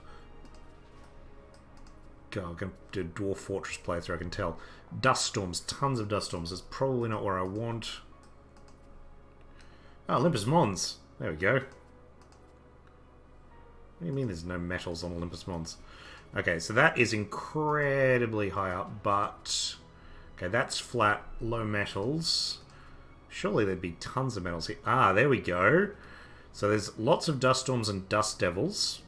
God, I'm going to do a Dwarf Fortress playthrough, I can tell. Dust storms. Tons of dust storms. That's probably not where I want. Oh, Olympus Mons. There we go. What do you mean there's no metals on Olympus Mons? Okay, so that is incredibly high up, but... Okay, that's flat, low metals. Surely there'd be tons of metals here. Ah, there we go. So there's lots of dust storms and dust devils.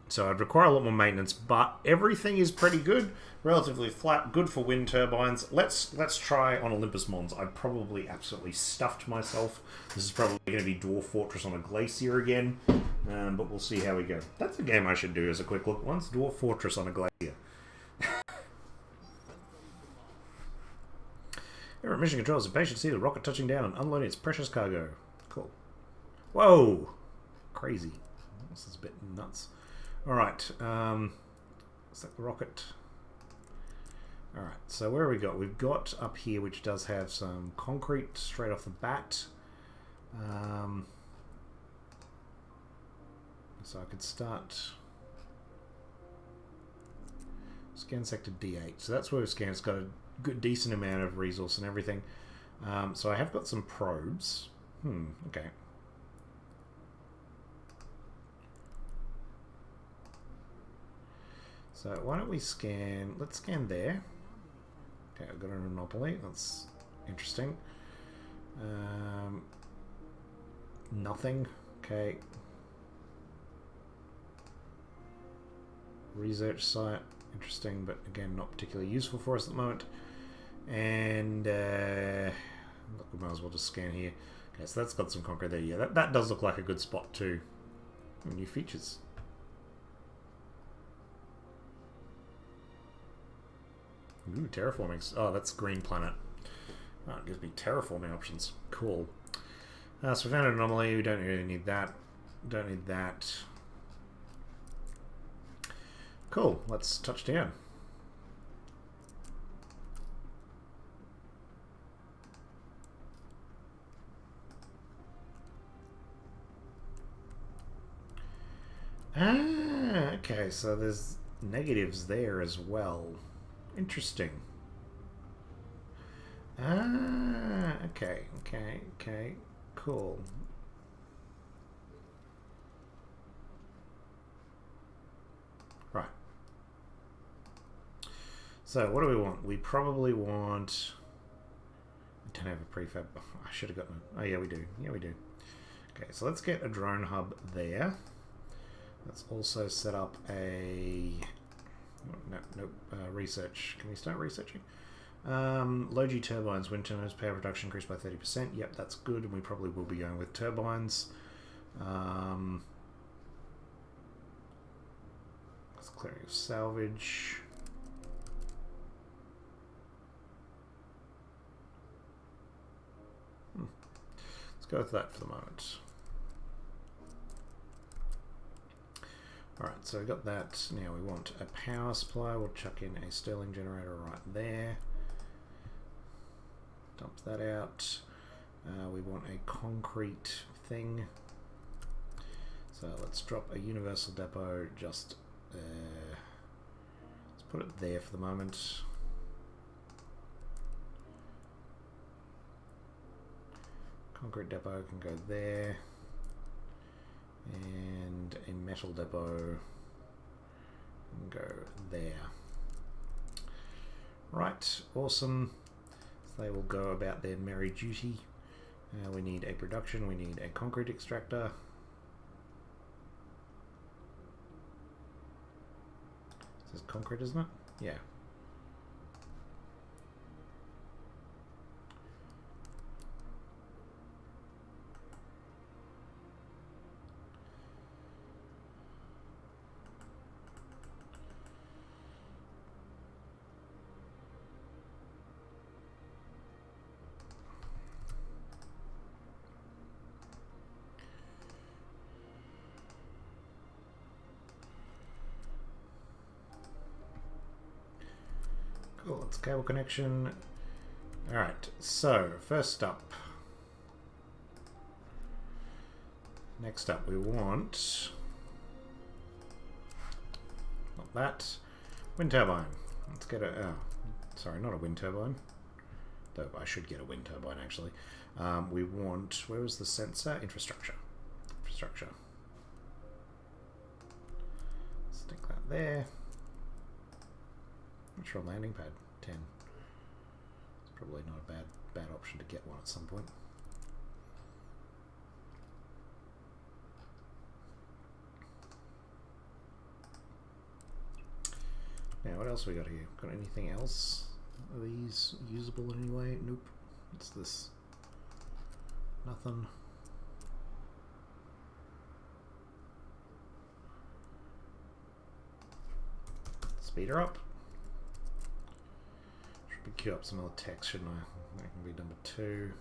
So I'd require a lot more maintenance, but everything is pretty good. Relatively flat, good for wind turbines. Let's try on Olympus Mons. I probably absolutely stuffed myself. This is probably going to be Dwarf Fortress on a glacier again, but we'll see how we go. That's a game I should do as a quick look once. Dwarf Fortress on a glacier. Air mission controls are patient to see the rocket touching down and unloading its precious cargo. Cool. Whoa! Crazy. This is a bit nuts. Alright, is that the rocket? Alright, so where have we got? We've got up here, which does have some concrete straight off the bat. So I could start... Scan sector D8. So that's where we've scanned. It's got a good, decent amount of resource and everything. So I have got some probes. Okay. So why don't we scan... Let's scan there. Okay, I've got an anomaly. That's interesting. Nothing. Okay. Research site. Interesting, but again, not particularly useful for us at the moment. And look, we might as well just scan here. Okay, so that's got some concrete there. Yeah, that does look like a good spot too. New features. Ooh, terraforming. Oh, that's Green Planet. Oh, it gives me terraforming options. Cool. So we found an anomaly. We don't really need that. Don't need that. Cool. Let's touch down. Ah, okay. So there's negatives there as well. Interesting. Ah, okay, cool. Right. So, what do we want? We probably want... I don't have a prefab. I should have gotten... Oh, yeah, we do. Yeah, we do. Okay, so let's get a drone hub there. Let's also set up a... Nope. Research. Can we start researching? Low G turbines, wind turbines, power production increased by 30%. Yep, that's good, and we probably will be going with turbines. Let's clearing of salvage. Let's go with that for the moment. Alright, so we've got that. Now we want a power supply. We'll chuck in a Stirling generator right there. Dump that out. We want a concrete thing. So let's drop a universal depot just let's put it there for the moment. Concrete depot can go there. And a metal depot can go there. Right, awesome. So they will go about their merry duty. We need a production, we need a concrete extractor. This is concrete, isn't it? Yeah. Cool, that's cable connection. Alright, so first up. Next up we want, not that, wind turbine. Let's get a, oh, sorry, not a wind turbine. Though I should get a wind turbine actually. We want, where was the sensor? Infrastructure. Infrastructure. Stick that there. Neutral landing pad, 10. It's probably not a bad option to get one at some point. Now, what else we got here? Got anything else? Are these usable in any way? Nope. What's this? Nothing. Speed her up. Queue up some other text, shouldn't I? That can be number 2.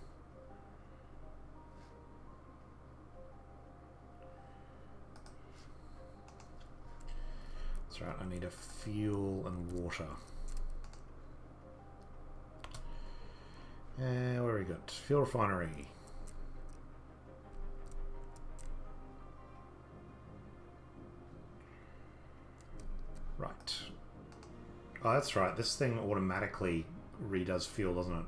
That's right, I need a fuel and water. Where have we got? Fuel refinery. Right. Oh, that's right, this thing automatically redoes fuel, doesn't it?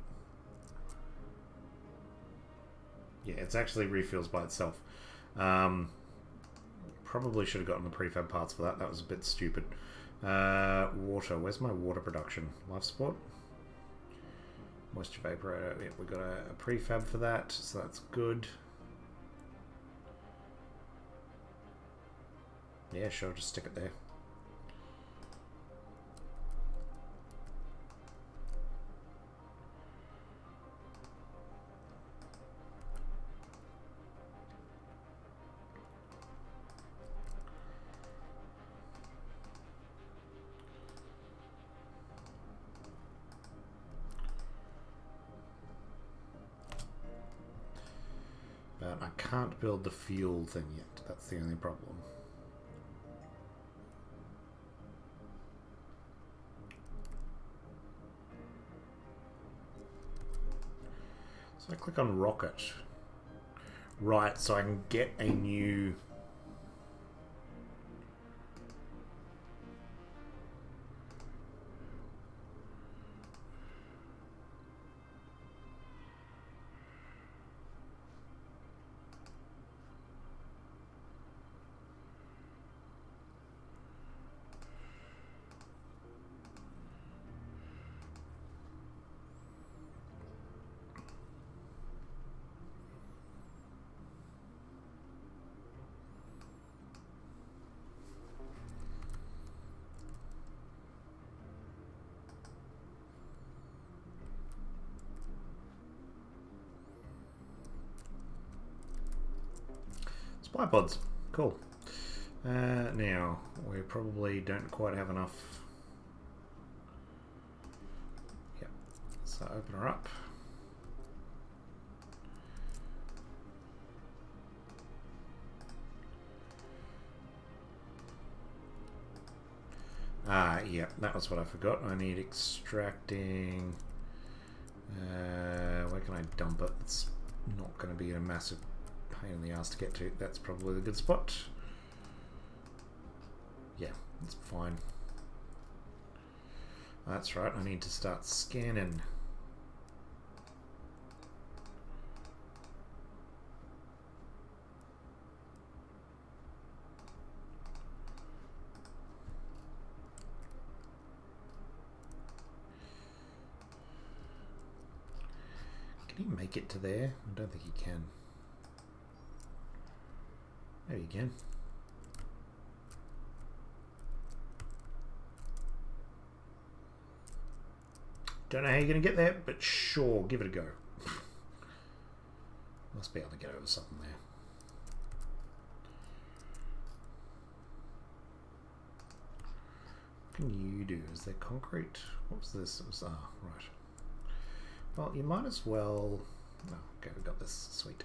Yeah, it's actually refuels by itself. Probably should have gotten the prefab parts for that. That was a bit stupid. Water. Where's my water production? Life support? Moisture evaporator. Yeah, we got a prefab for that, so that's good. Yeah, sure, just stick it there. But I can't build the fuel thing yet. That's the only problem. So I click on rocket. Right, so I can get a new... Spy pods. Cool. Now, we probably don't quite have enough. Yep. So open her up. Yeah, that was what I forgot. I need extracting. Where can I dump it? It's not going to be a massive pain in the ass to get to. That's probably the good spot. Yeah, it's fine. That's right, I need to start scanning. Can you make it to there? I don't think you can. Maybe you can. Don't know how you're going to get there, but sure, give it a go. Must be able to get over something there. What can you do? Is there concrete? What was this? It was, right. Well, you might as well... Oh, okay, we got this. Sweet.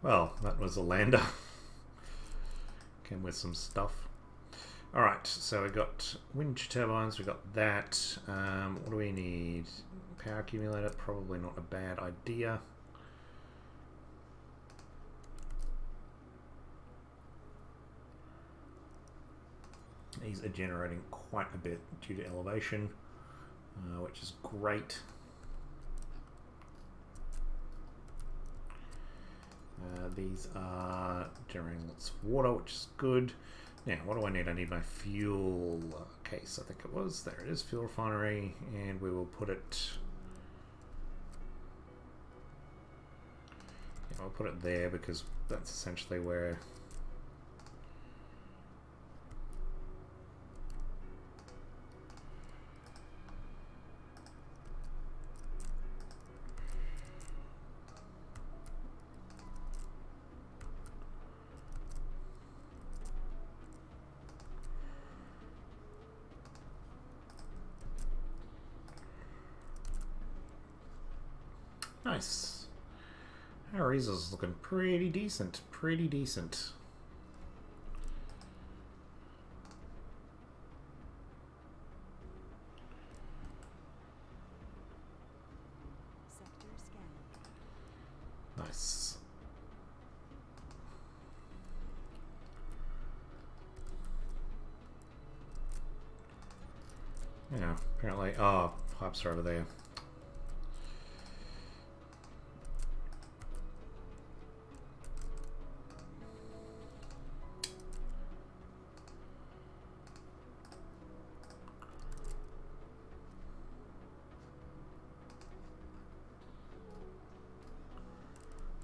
Well, that was a lander. Came with some stuff. Alright, so we got wind turbines, we got that. What do we need? Power accumulator, probably not a bad idea. These are generating quite a bit due to elevation, which is great. These are generating lots of water, which is good. Now, what do I need? I need my fuel case, I think it was. There it is, fuel refinery, and we will put it... Yeah, I'll put it there because that's essentially where... Nice. Our resources looking pretty decent. Pretty decent.
Sector scan.
Nice. Yeah, apparently... Oh, pipes are over there.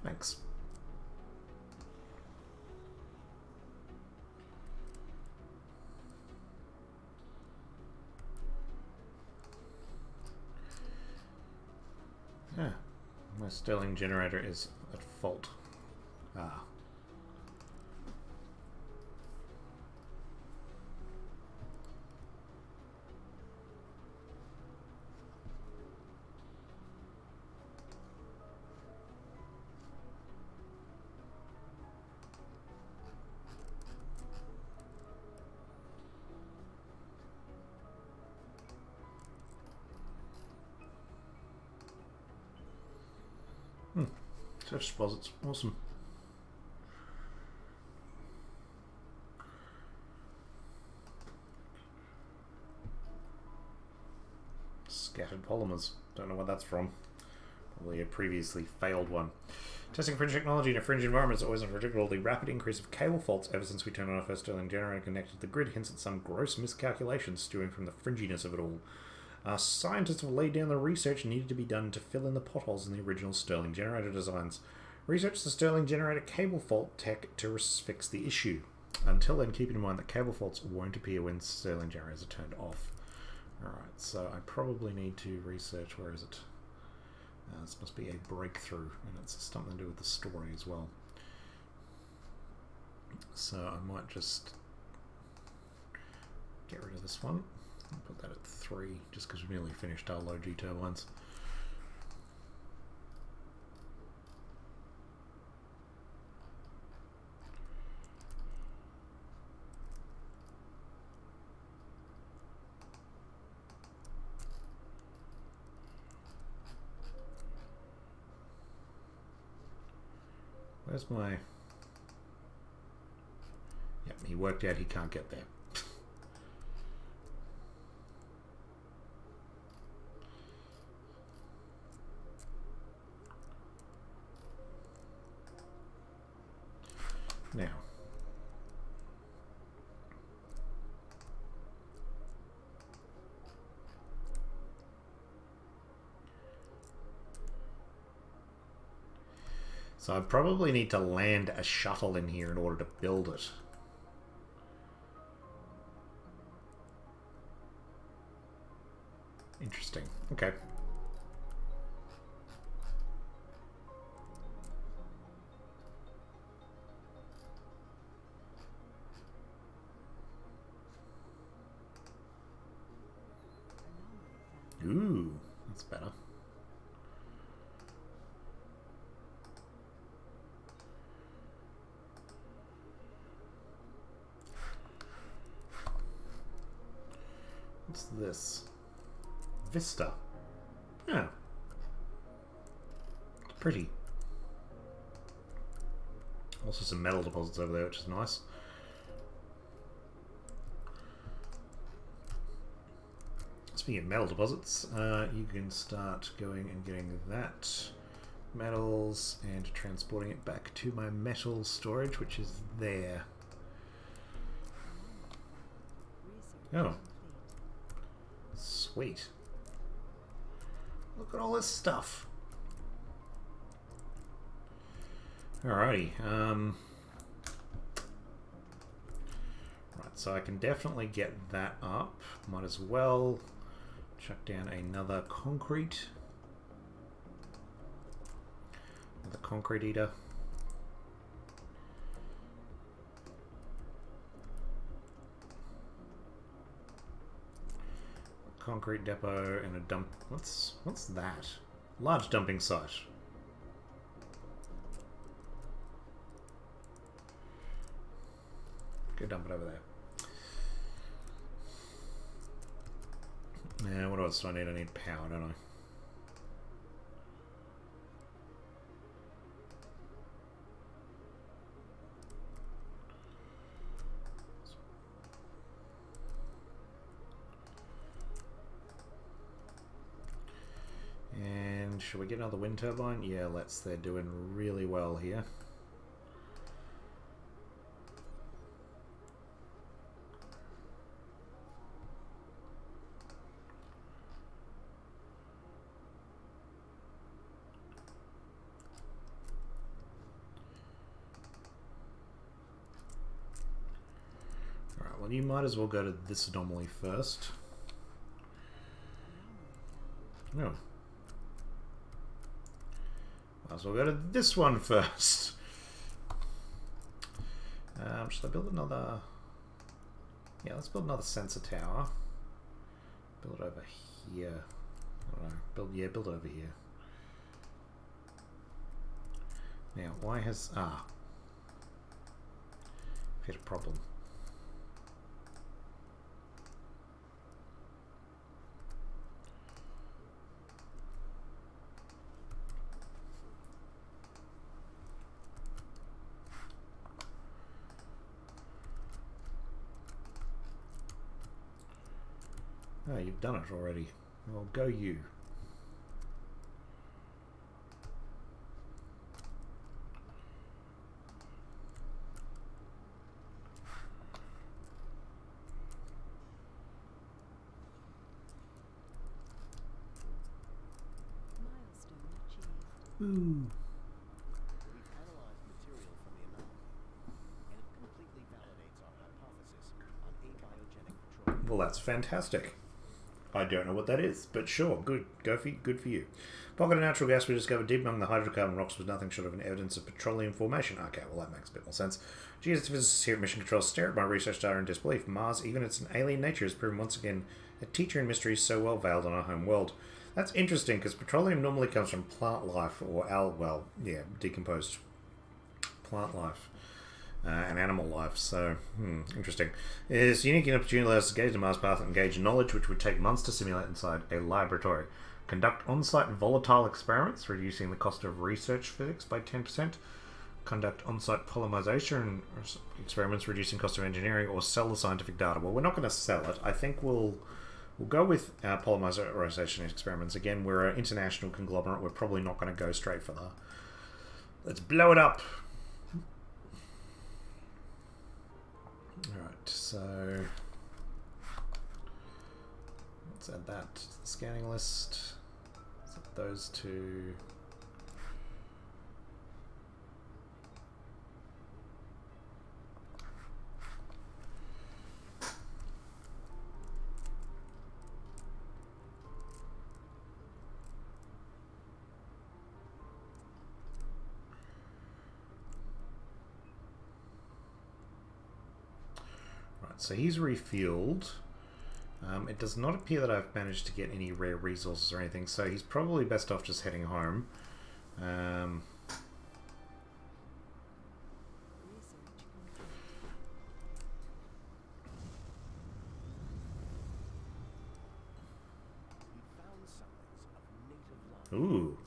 Thanks. Yeah, my Stirling generator is at fault. Ah. Search deposits, awesome. Scattered polymers, don't know what that's from. Probably a previously failed one. Testing fringe technology in a fringe environment is always unpredictable. The rapid increase of cable faults ever since we turned on our first Stirling generator connected to the grid hints at some gross miscalculations stewing from the fringiness of it all. Our scientists have laid down the research needed to be done to fill in the potholes in the original Stirling generator designs. Research the Sterling generator cable fault tech to fix the issue. Until then, keep in mind that cable faults won't appear when Sterling generators are turned off. Alright, so I probably need to research, where is it? This must be a breakthrough, and it's something to do with the story as well. So I might just get rid of this one. I'll put that at 3, just because we nearly finished our low G turbines. Where's my... Yep, he worked out he can't get there. Now. So I probably need to land a shuttle in here in order to build it. Interesting. Okay. Ooh, that's better. What's this? Vista. Yeah. It's pretty. Also some metal deposits over there, which is nice. Speaking of metal deposits, you can start going and getting that metals and transporting it back to my metal storage, which is there. Oh. Sweet. Look at all this stuff. Alrighty. Right, so I can definitely get that up. Might as well chuck down another concrete. Another concrete eater. Concrete depot and a dump. What's that? Large dumping site. Go dump it over there. Now, what else do I need? I need power, don't I? And should we get another wind turbine? Yeah, let's. They're doing really well here. Alright, well, you might as well go to this anomaly first. No. Might as well go to this one first. Should I build another... Yeah, let's build another sensor tower. Build it over here. I don't know. Build it over here. Now, why has... I've hit a problem. Oh, you've done it already. Well, go you.
Milestone achieved.
Ooh. Well, that's fantastic. I don't know what that is, but sure, good. Good for you. Pocket of natural gas we discovered deep among the hydrocarbon rocks was nothing short of an evidence of petroleum formation. Okay, well that makes a bit more sense. Geophysicists here at Mission Control stare at my research data in disbelief. Mars, even its alien nature, has proven once again a teacher in mysteries so well veiled on our home world. That's interesting, because petroleum normally comes from plant life, or decomposed plant life. And animal life, so, interesting. It is unique an opportunity to allow us to gauge the Mars path and engage knowledge which would take months to simulate inside a laboratory. Conduct on-site volatile experiments, reducing the cost of research physics by 10%. Conduct on-site polymerization experiments, reducing cost of engineering, or sell the scientific data. Well, we're not going to sell it. I think we'll go with our polymerization experiments. Again, we're an international conglomerate. We're probably not going to go straight for the... Let's blow it up! Alright, so let's add that to the scanning list. Set those two. So he's refueled. It does not appear that I've managed to get any rare resources or anything, so he's probably best off just heading home. Ooh.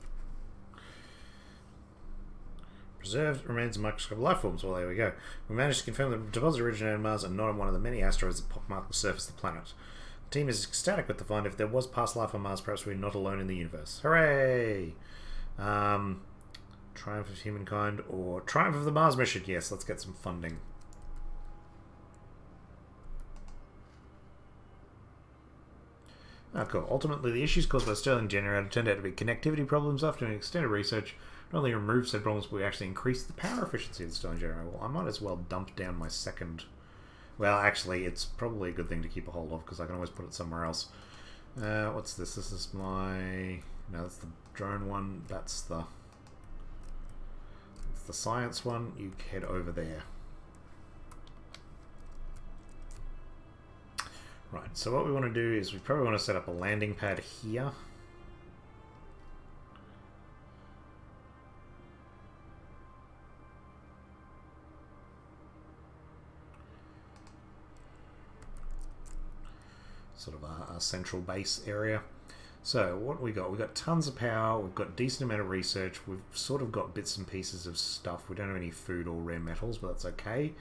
Preserved remains of microscopic life forms. Well, there we go. We managed to confirm that the deposit originated on Mars and not on one of the many asteroids that pockmark the surface of the planet. The team is ecstatic with the find. If there was past life on Mars, perhaps we're not alone in the universe. Hooray! Triumph of humankind or Triumph of the Mars mission? Yes, let's get some funding. Oh, cool. Ultimately, the issues caused by the Stirling generator turned out to be connectivity problems. After doing extended research, not only removed said problems, but we actually increased the power efficiency of the Stirling generator. Well, I might as well dump down my second... Well, actually, it's probably a good thing to keep a hold of, because I can always put it somewhere else. What's this? This is my... No, that's the drone one. That's the science one. You head over there. Right, so what we want to do is we probably want to set up a landing pad here. Sort of a central base area. So what we got? We've got tons of power, we've got a decent amount of research, we've sort of got bits and pieces of stuff. We don't have any food or rare metals, but that's okay.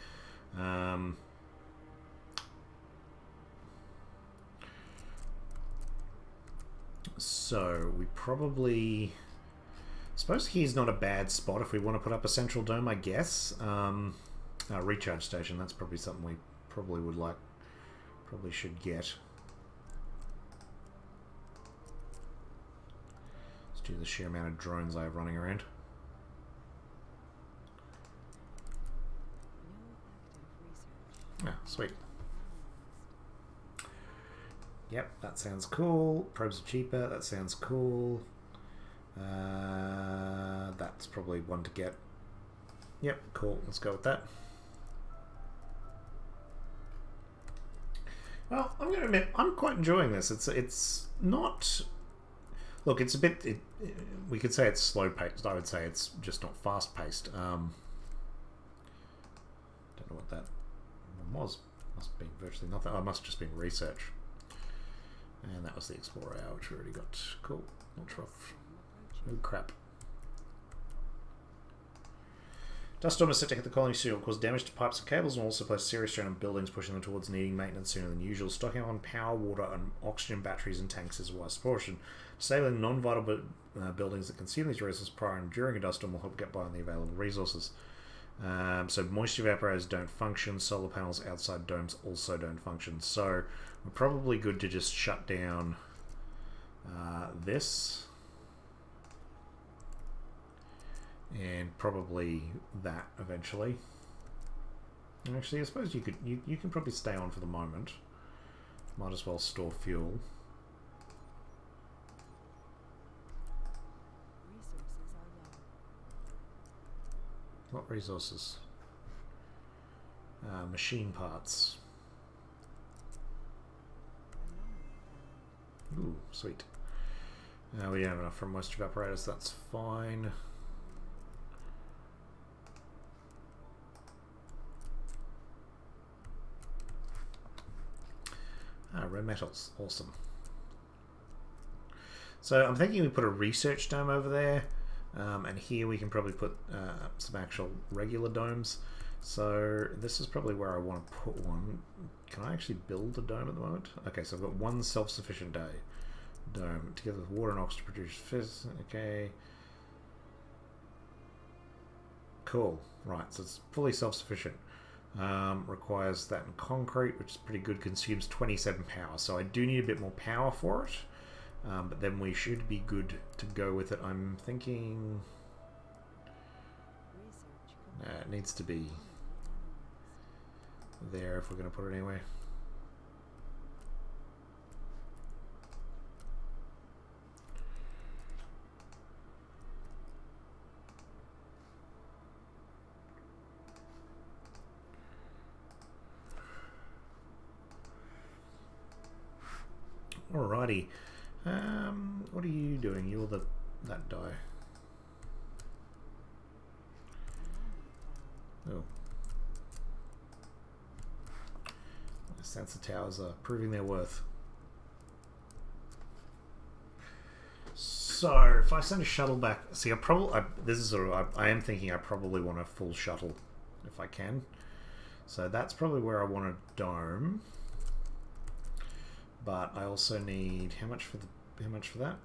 So we probably... I suppose here's not a bad spot if we want to put up a central dome, I guess. Recharge station, that's probably something we probably would like, probably should get. Let's do the sheer amount of drones I have running around. Ah, sweet. Yep, that sounds cool. Probes are cheaper, that sounds cool. That's probably one to get. Yep, cool. Let's go with that. Well, I'm going to admit, I'm quite enjoying this. It's not... Look, it's a bit... we could say it's slow-paced. I would say it's just not fast-paced. Don't know what that was. Must be virtually nothing. Oh, it must have just been research. And that was the Explorer Hour, which we already got. Cool. Not rough. Oh, crap. Dust storm is set to hit the colony soon. It will cause damage to pipes and cables and also place serious strain on buildings, pushing them towards needing maintenance sooner than usual. Stocking on power, water, and oxygen batteries and tanks is a wise proportion. Disabling non-vital buildings that consume these resources prior and during a dust storm will help get by on the available resources. So moisture evaporators don't function. Solar panels outside domes also don't function. So we're probably good to just shut down this. And probably that eventually. Actually, I suppose you can probably stay on for the moment. Might as well store fuel.
Resources are low.
What resources? Machine parts.
Anomaly
Ooh, sweet. We don't have enough for moisture evaporators, that's fine. Red metals, awesome. So I'm thinking we put a research dome over there, and here we can probably put some actual regular domes. So this is probably where I want to put one. Can I actually build a dome at the moment? Okay, so I've got one self-sufficient dome together with water and oxygen to produce fizz. Okay. Cool. Right, so it's fully self-sufficient. Requires that in concrete, which is pretty good. Consumes 27 power, so I do need a bit more power for it. But then we should be good to go with it. I'm thinking it needs to be there if we're going to put it anyway. Alrighty. What are you doing? You're that die. Oh. The sensor towers are proving their worth. So if I send a shuttle back, see, this is sort of, I am thinking I probably want a full shuttle if I can. So that's probably where I want a dome. But I also need how much for that?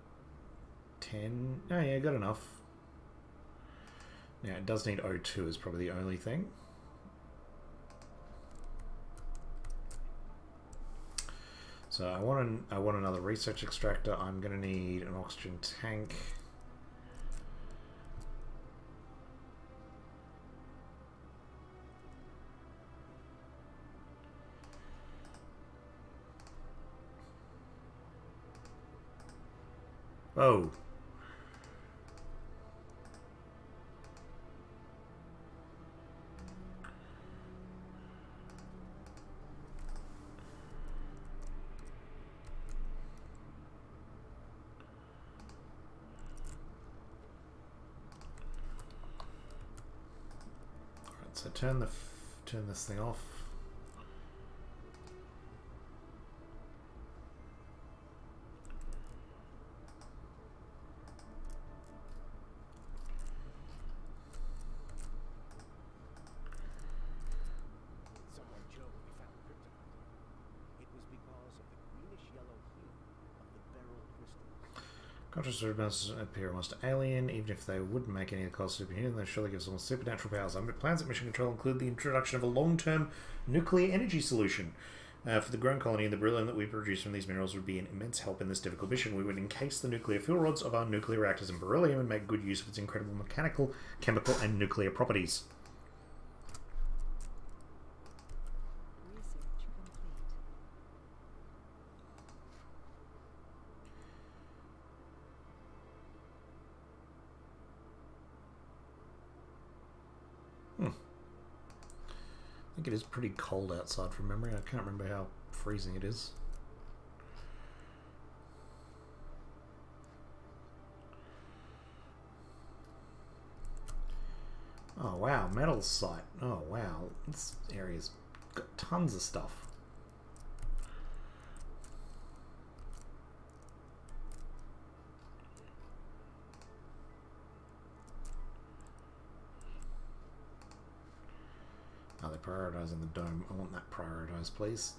10. Oh yeah, got enough. Now it does need O2 is probably the only thing. So I want another research extractor. I'm going to need an oxygen tank. Oh. Alright, so turn this thing off.
Someone joked we found kryptonite. It was because of the greenish-yellow hue of the beryl crystals.
Conscious must appear almost alien, even if they wouldn't make any of the cost superhuman, they surely give someone supernatural powers. Plans at Mission Control include the introduction of a long-term nuclear energy solution. For the grown colony, the beryllium that we produce from these minerals would be an immense help in this difficult mission. We would encase the nuclear fuel rods of our nuclear reactors in beryllium and make good use of its incredible mechanical, chemical, and nuclear properties.
research complete.
I think it is pretty cold outside from memory. I can't remember how freezing it is. Oh wow, metal site. Oh wow, this area's got tons of stuff. Oh, they're prioritising the dome. I want that prioritised, please.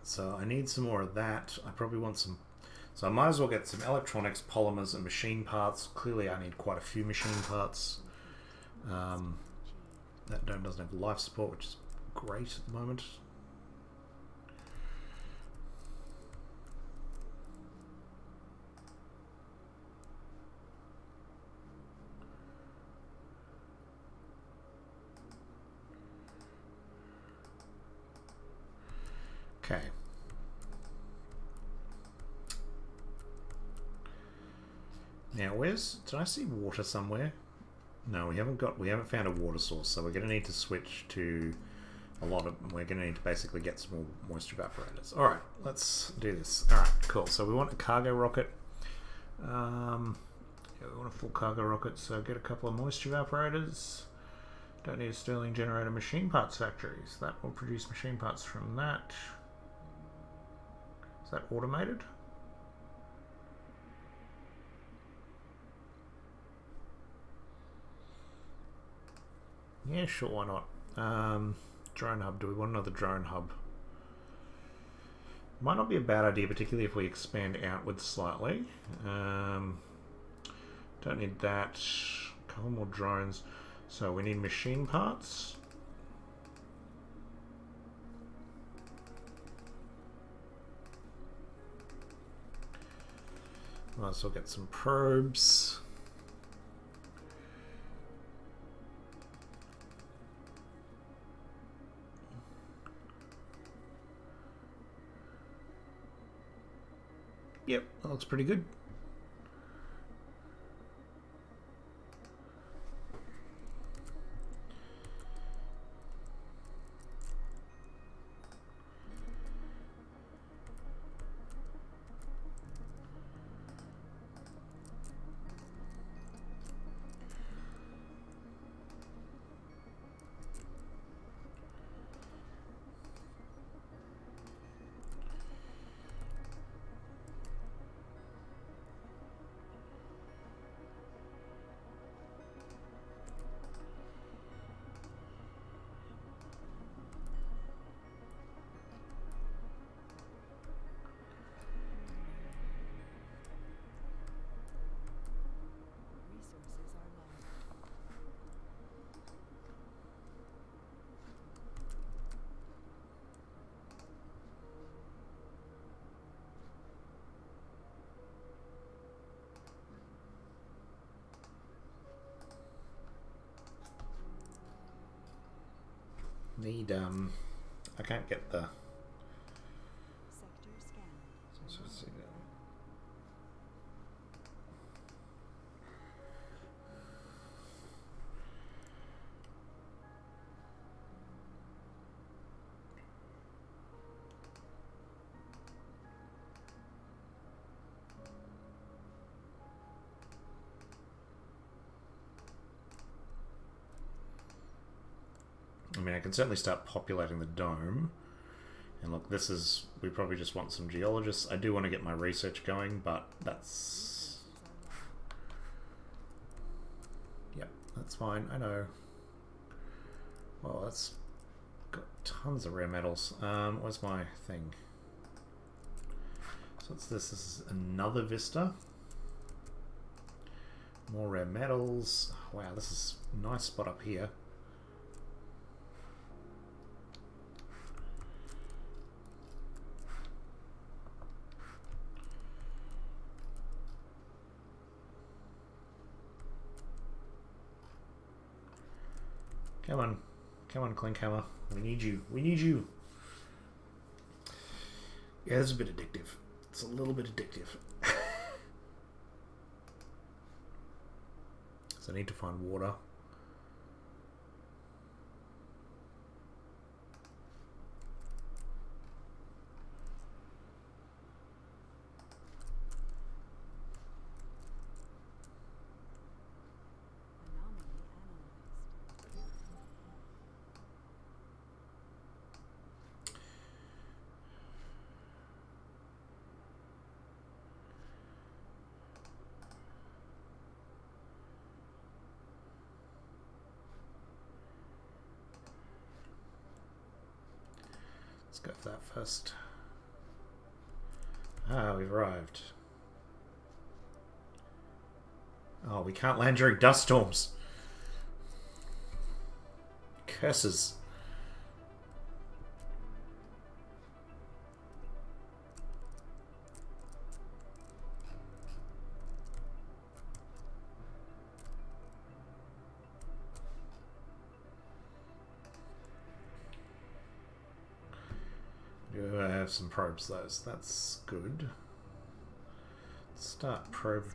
so I need some more of that. I probably want some... So I might as well get some electronics, polymers, and machine parts. Clearly I need quite a few machine parts. That dome doesn't have life support, which is great at the moment. Okay. Now, did I see water somewhere? No, we haven't found a water source, so we're going to need to switch to we're going to need to basically get some more moisture evaporators. All right, let's do this. All right, cool. So we want a cargo rocket. Yeah, we want a full cargo rocket, so get a couple of moisture evaporators. Don't need a Stirling generator. Machine parts factories. That will produce machine parts from that. Is that automated? Yeah, sure, why not? Drone hub. Do we want another drone hub? Might not be a bad idea, particularly if we expand outwards slightly. Don't need that. A couple more drones. So we need machine parts. Might as well get some probes. Yep, that looks pretty good.
Resources are low.
Need I can't get the
Sector scanned.
so let's see that. I mean, I can certainly start populating the dome. And look, we probably just want some geologists. I do want to get my research going, but that's... Yep, that's fine, I know. Well, that's got tons of rare metals. Where's my thing? So what's this? This is another vista. More rare metals. Wow, this is a nice spot up here. Come on, Clinkhammer. We need you. We need you. Yeah, it's a bit addictive. It's a little bit addictive. So I need to find water.
Anomaly analyzed.
Let's go for that first. Ah, we've arrived. Oh, we can't land during dust storms. Curses. Do I have some probes though, so that's good. Start probe.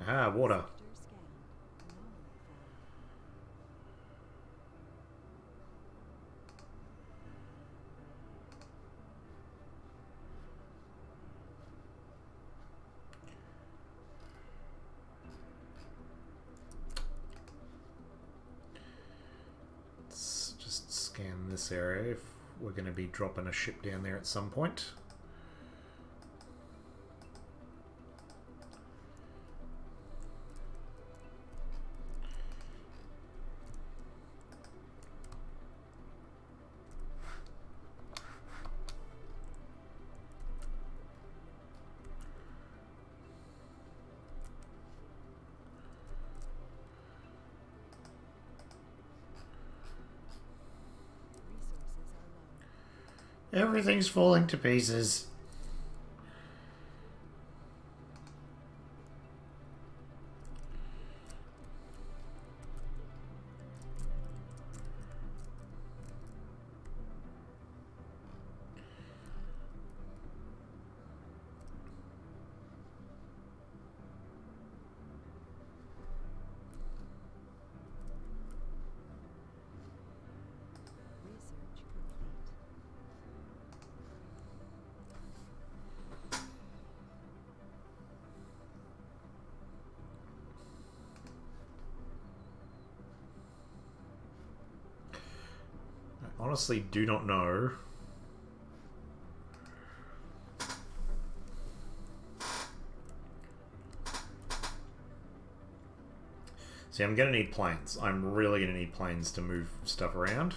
Ah, water.
Sector scanned. Anomaly found.
Let's just scan this area if we're going to be dropping a ship down there at some point.
Resources are low.
Everything's falling to pieces.
Research complete.
I honestly do not know. See, I'm going to need planes. I'm really going to need planes to move stuff around.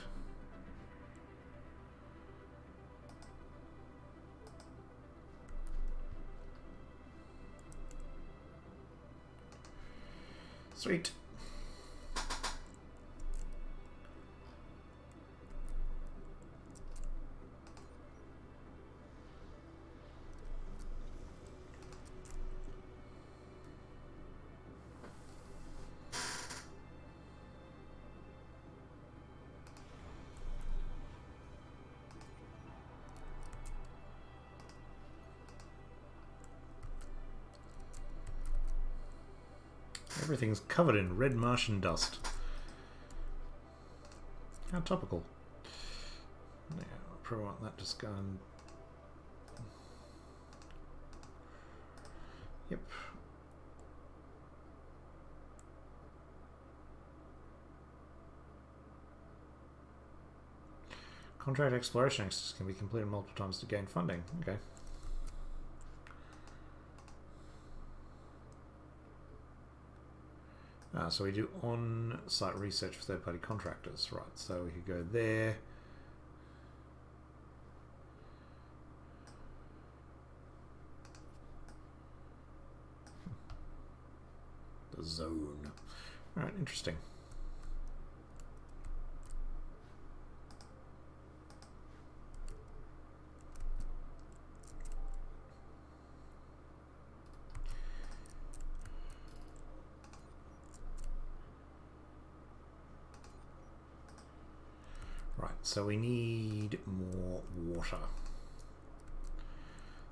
Sweet. Everything's covered in red Martian dust. How topical. Yeah, I'll probably want that just going. Yep. Contract exploration access can be completed multiple times to gain funding. Okay. So we do on-site research for third-party contractors. Right, so we could go there. The zone. Alright, interesting. Right, so we need more water.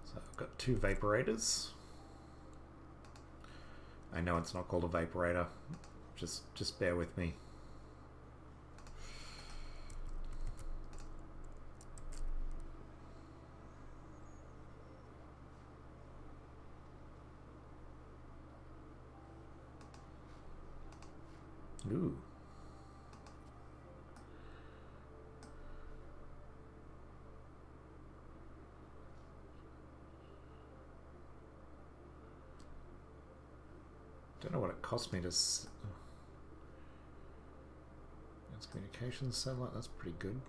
So I've got 2 vaporators. I know it's not called a vaporator. Just bear with me. Ooh. Don't know what it cost me to. It's communications satellite. That's pretty good.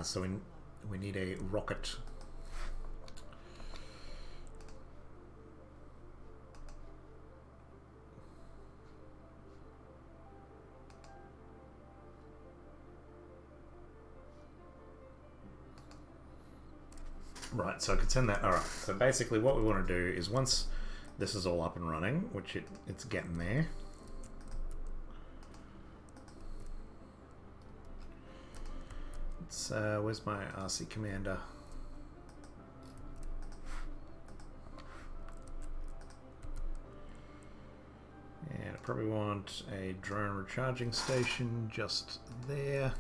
So we need a rocket. Right, so I could send that. Alright, so basically what we want to do is once this is all up and running, which it's getting there. It's, where's my RC commander? And I probably want a drone recharging station just there.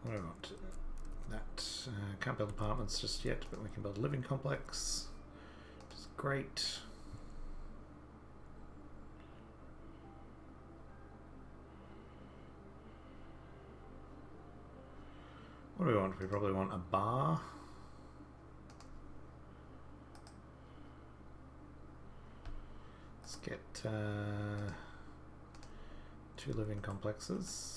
What do I want? That can't build apartments just yet, but we can build a living complex, which is great. What do we want? We probably want a bar. Let's get 2 living complexes.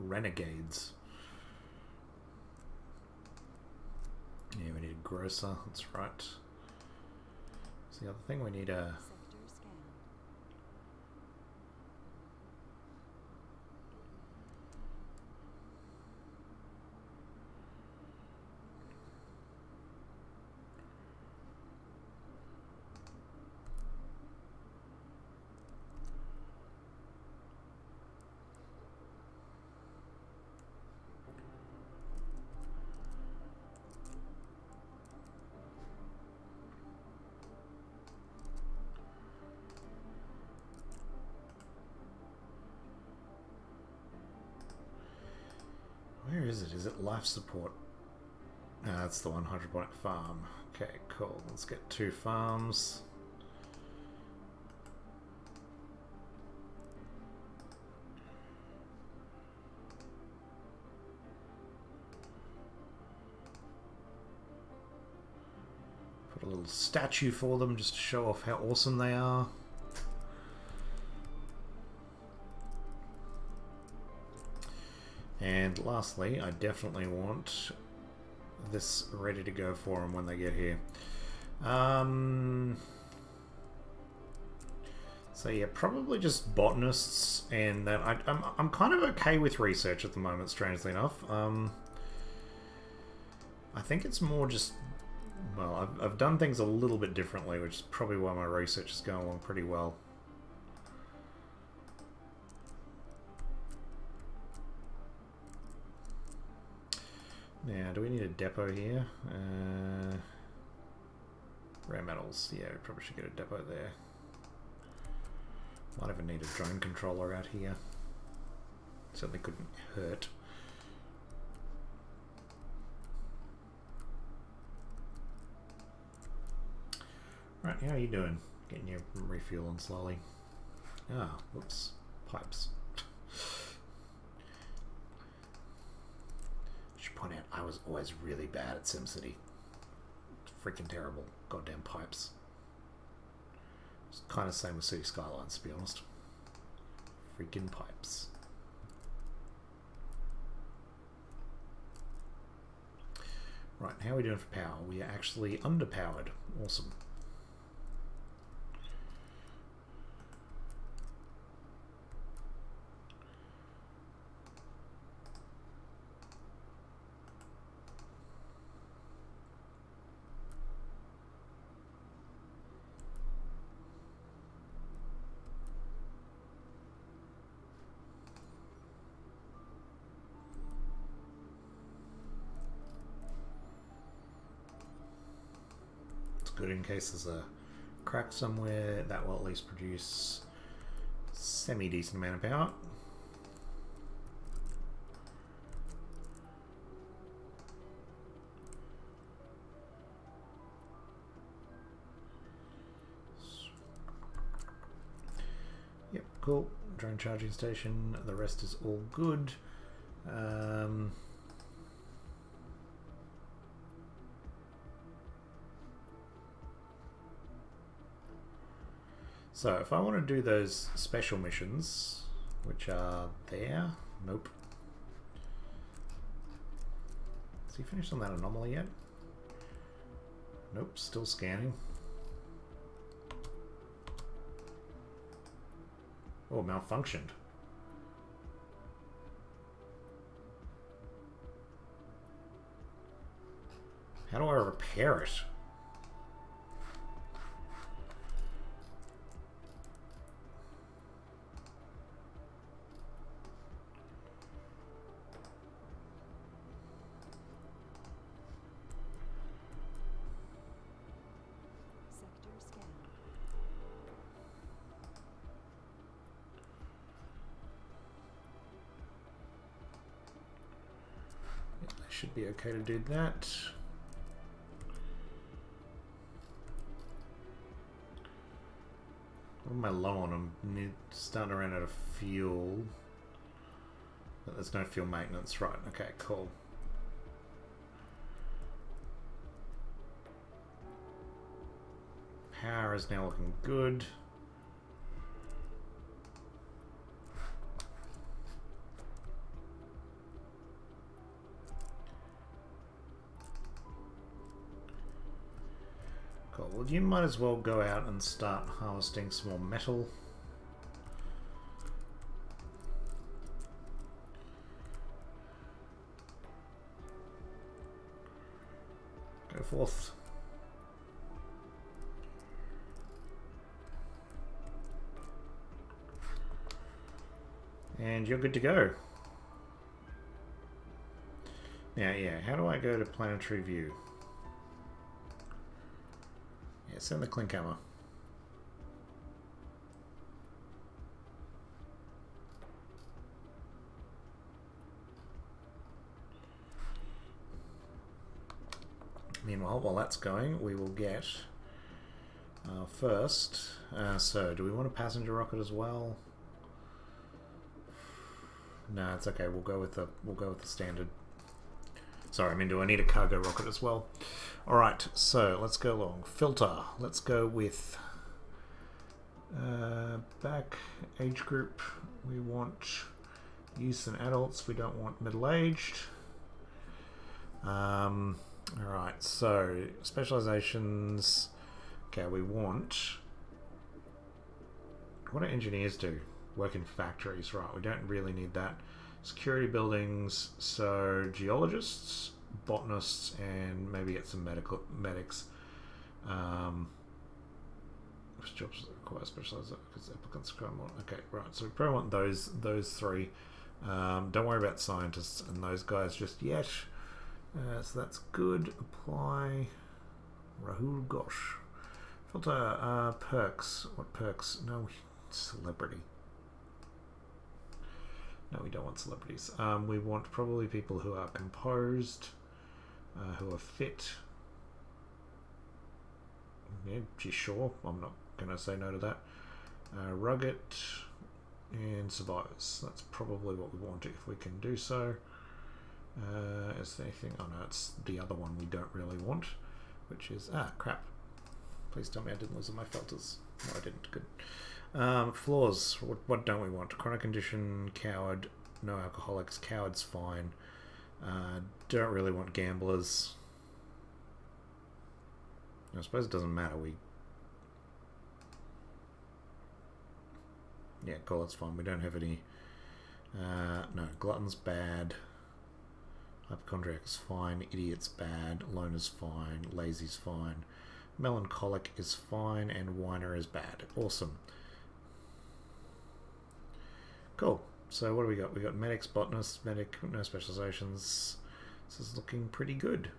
Renegades. Yeah, we need a grocer, that's right. What's the other thing? We need a...
Sector scanned.
Where is it? Is it life support? That's the one, hydroponic farm. Okay, cool. Let's get 2 farms. Put a little statue for them just to show off how awesome they are. And lastly, I definitely want this ready to go for them when they get here. So yeah, probably just botanists, and that I'm kind of okay with research at the moment, strangely enough. I think it's more just, well, I've done things a little bit differently, which is probably why my research is going along pretty well. Now, do we need a depot here? Rare metals. Yeah, we probably should get a depot there. Might even need a drone controller out here. Certainly couldn't hurt. Right, how are you doing? Getting your refueling slowly. Ah, whoops. Pipes. Should point out, I was always really bad at SimCity. Freaking terrible. Goddamn pipes. It's kind of the same with City Skylines, to be honest. Freaking pipes. Right, how are we doing for power? We are actually underpowered. Awesome. Good in case there's a crack somewhere. That will at least produce semi-decent amount of power. Yep, cool. Drone charging station. The rest is all good. So if I want to do those special missions, which are there, nope. Has he finished on that anomaly yet? Nope, still scanning. Oh, malfunctioned. How do I repair it?
Sector scan.
I should be okay to do that. What am I low on? I'm starting to run out of fuel. But there's no fuel maintenance. Right, okay, cool. Power is now looking good. Cool. Well, you might as well go out and start harvesting some more metal. Go forth. And you're good to go. Now, yeah, how do I go to planetary view? Yeah, send the Clink hammer. Meanwhile, while that's going, we will get first. So, do we want a passenger rocket as well? No, it's okay. We'll go with the standard. Sorry, I mean, do I need a cargo rocket as well? All right, so let's go along. Filter. Let's go with back age group. We want youth and adults. We don't want middle-aged. All right, so specializations. Okay, we want. What do engineers do? Work in factories, right? We don't really need that. Security buildings, so geologists, botanists, and maybe get some medics. Which jobs require specialized because applicants require more. Okay, right. So we probably want those three. Don't worry about scientists and those guys just yet. So that's good. Apply. Rahul Ghosh. Filter perks. What perks? No, celebrity. No, we don't want celebrities. We want probably people who are composed, who are fit. Yeah, gee, sure. I'm not going to say no to that. Rugged and survivors. That's probably what we want if we can do so. Is there anything? Oh no, it's the other one we don't really want, which is crap. Please tell me I didn't lose all my filters. No, I didn't. Good. Flaws. What don't we want? Chronic condition, coward, no alcoholics. Coward's fine. Don't really want gamblers. I suppose it doesn't matter. Yeah, cool, that's fine. We don't have any. No, glutton's bad. Hypochondriac's fine. Idiot's bad. Loner's fine. Lazy's fine. Melancholic is fine. And whiner is bad. Awesome. Cool. So what do we got? We got medics, botanists, medic, no specializations. This is looking pretty good.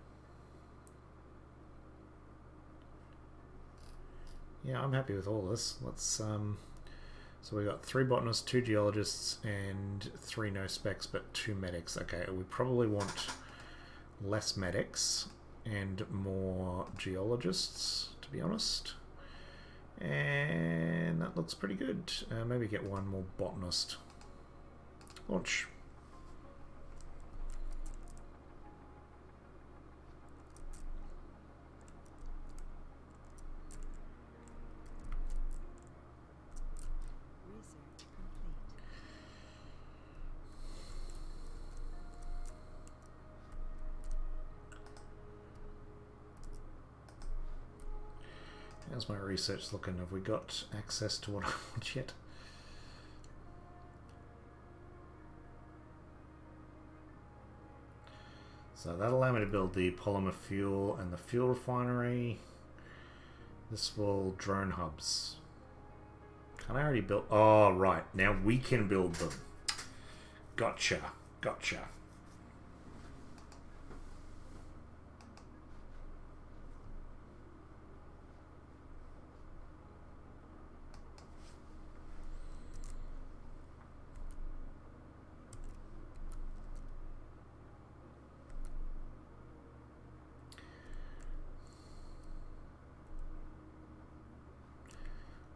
Yeah, I'm happy with all this. Let's So we got 3 botanists, 2 geologists, and 3 no specs, but 2 medics. Okay, we probably want less medics and more geologists, to be honest. And that looks pretty good. Maybe get 1 more botanist. Launch.
Research complete.
How's my research looking? Have we got access to what I want yet? So that'll allow me to build the polymer fuel and the fuel refinery. This will drone hubs. Can I already build? Oh, right. Now we can build them. Gotcha. Gotcha.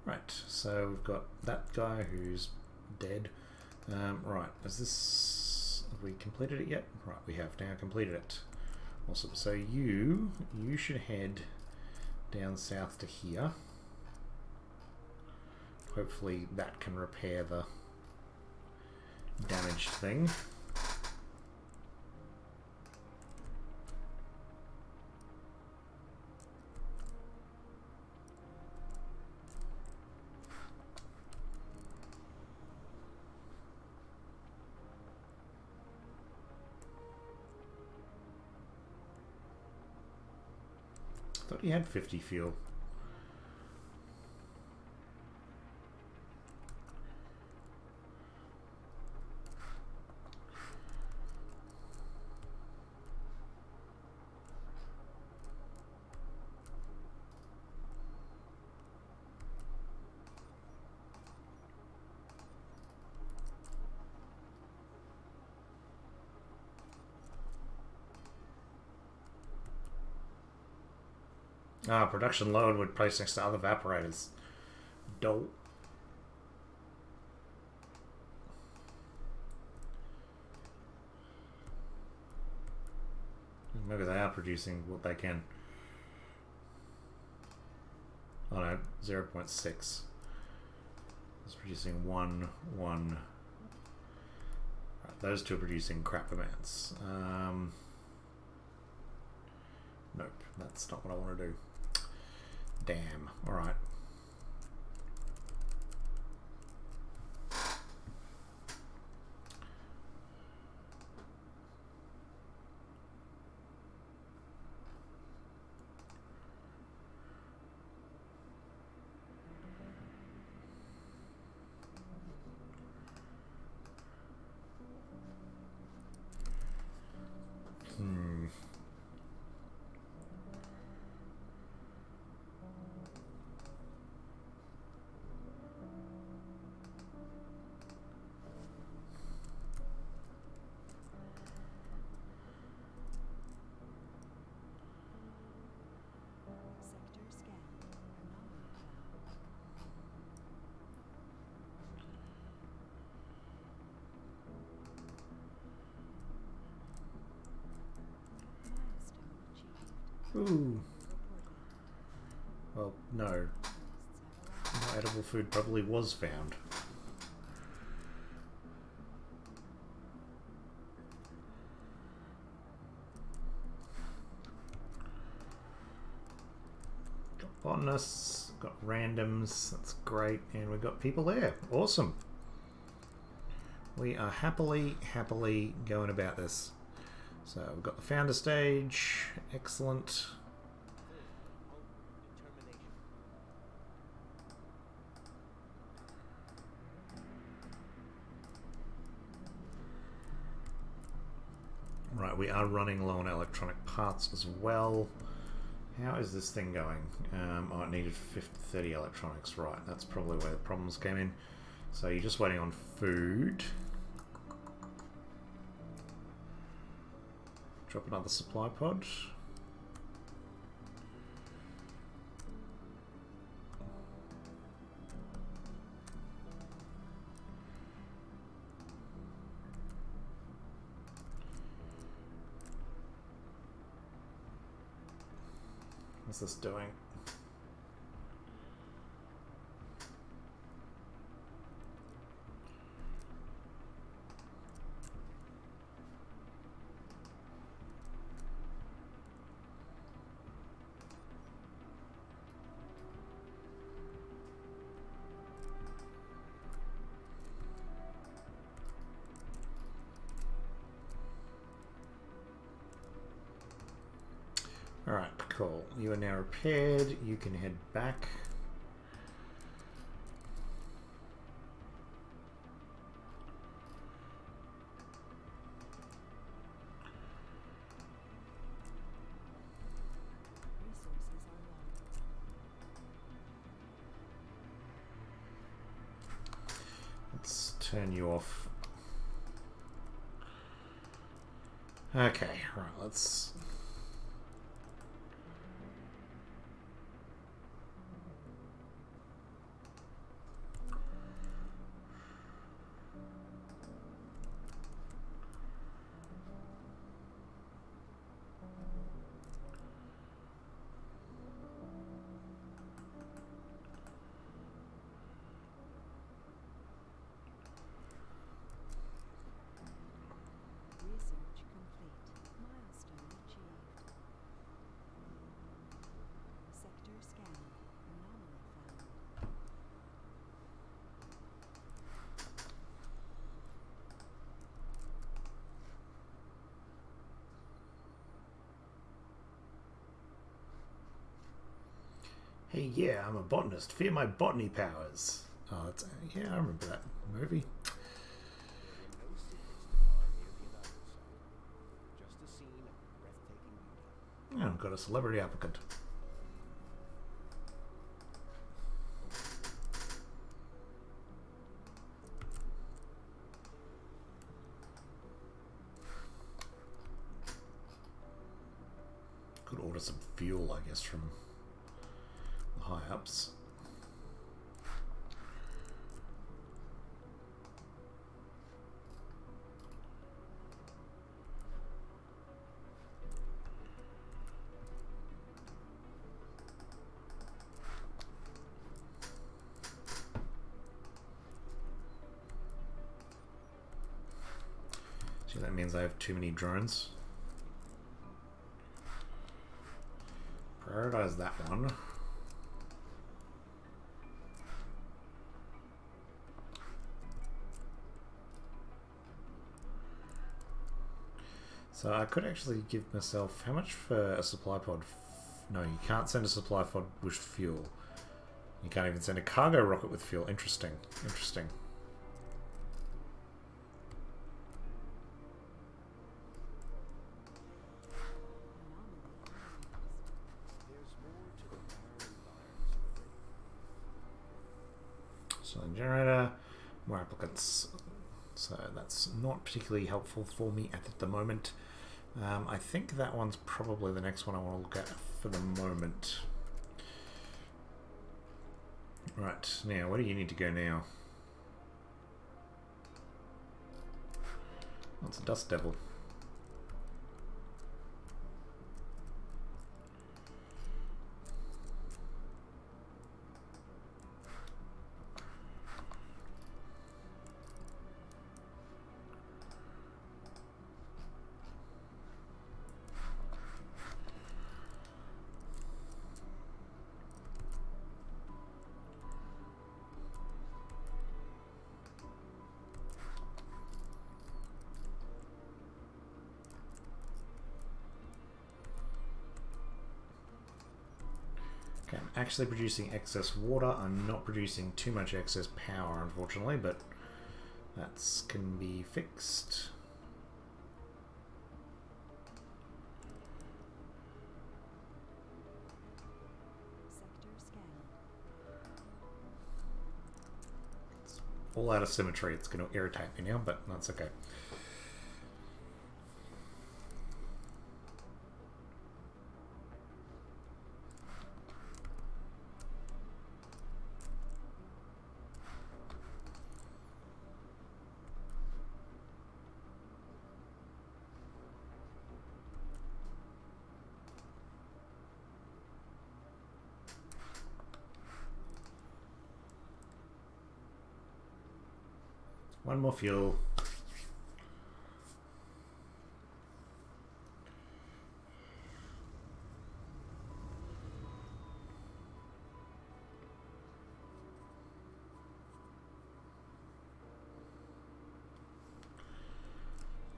Right, so we've got that guy who's dead. Right, is this... have we completed it yet? Right, we have now completed it. Awesome, so you should head down south to here. Hopefully that can repair the damaged thing. I thought he had 50 fuel. Ah, production load would place next to other evaporators. Dope. Maybe they are producing what they can. Oh no, 0.6. It's producing 1. Right, those two are producing crap amounts. Nope, that's not what I want to do. Damn. Alright.
Sector scan. Anomaly found. Milestone achieved.
Ooh.
Reporting.
Well, no.
Terrorists have arrived.
Edible food probably was found. Got botanists, got randoms, that's great, and we've got people there. Awesome. We are happily going about this. So we've got the founder stage, excellent. Right, we are running low on electronic parts as well. How is this thing going? Oh, it needed 30 electronics. Right, that's probably where the problems came in. So you're just waiting on food. Drop another supply pod. What's this doing? Alright, cool. You are now repaired. You can head back.
Resources are low.
Let's turn you off. Okay, right, let's...
Research complete. Milestone achieved. Sector scan. Anomaly found.
Hey, yeah, I'm a botanist. Fear my botany powers. Oh, that's... Yeah, I remember that movie.
There are no secrets to find near the United site. Just a scene of breathtaking beauty.
Oh, I've got a celebrity applicant. Could order some fuel, I guess, from the high-ups. See, that means I have too many drones. Prioritize that one. So I could actually give myself... How much for a supply pod? No, you can't send a supply pod with fuel. You can't even send a cargo rocket with fuel. Interesting. Interesting.
There's more to the barren environs of the ring.
So generator, more applicants. So that's not particularly helpful for me at the moment. I think that one's probably the next one I want to look at for the moment. Right, now where do you need to go now? Oh, it's a dust devil. Okay, I'm actually producing excess water. I'm not producing too much excess power, unfortunately, but that can be fixed.
Sector scan.
all out of symmetry. It's going to irritate me now, but that's okay. One more fuel.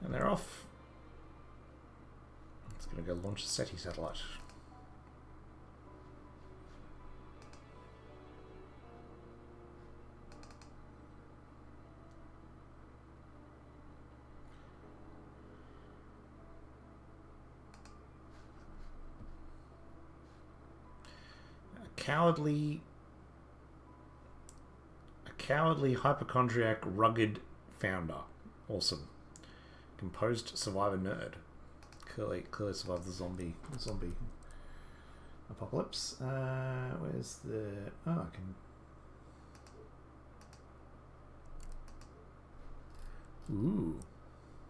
And they're off. It's going to go launch the SETI satellite. A cowardly hypochondriac rugged founder. Awesome. Composed survivor nerd. Clearly survived the zombie apocalypse. Where's the... Oh, I can... Ooh.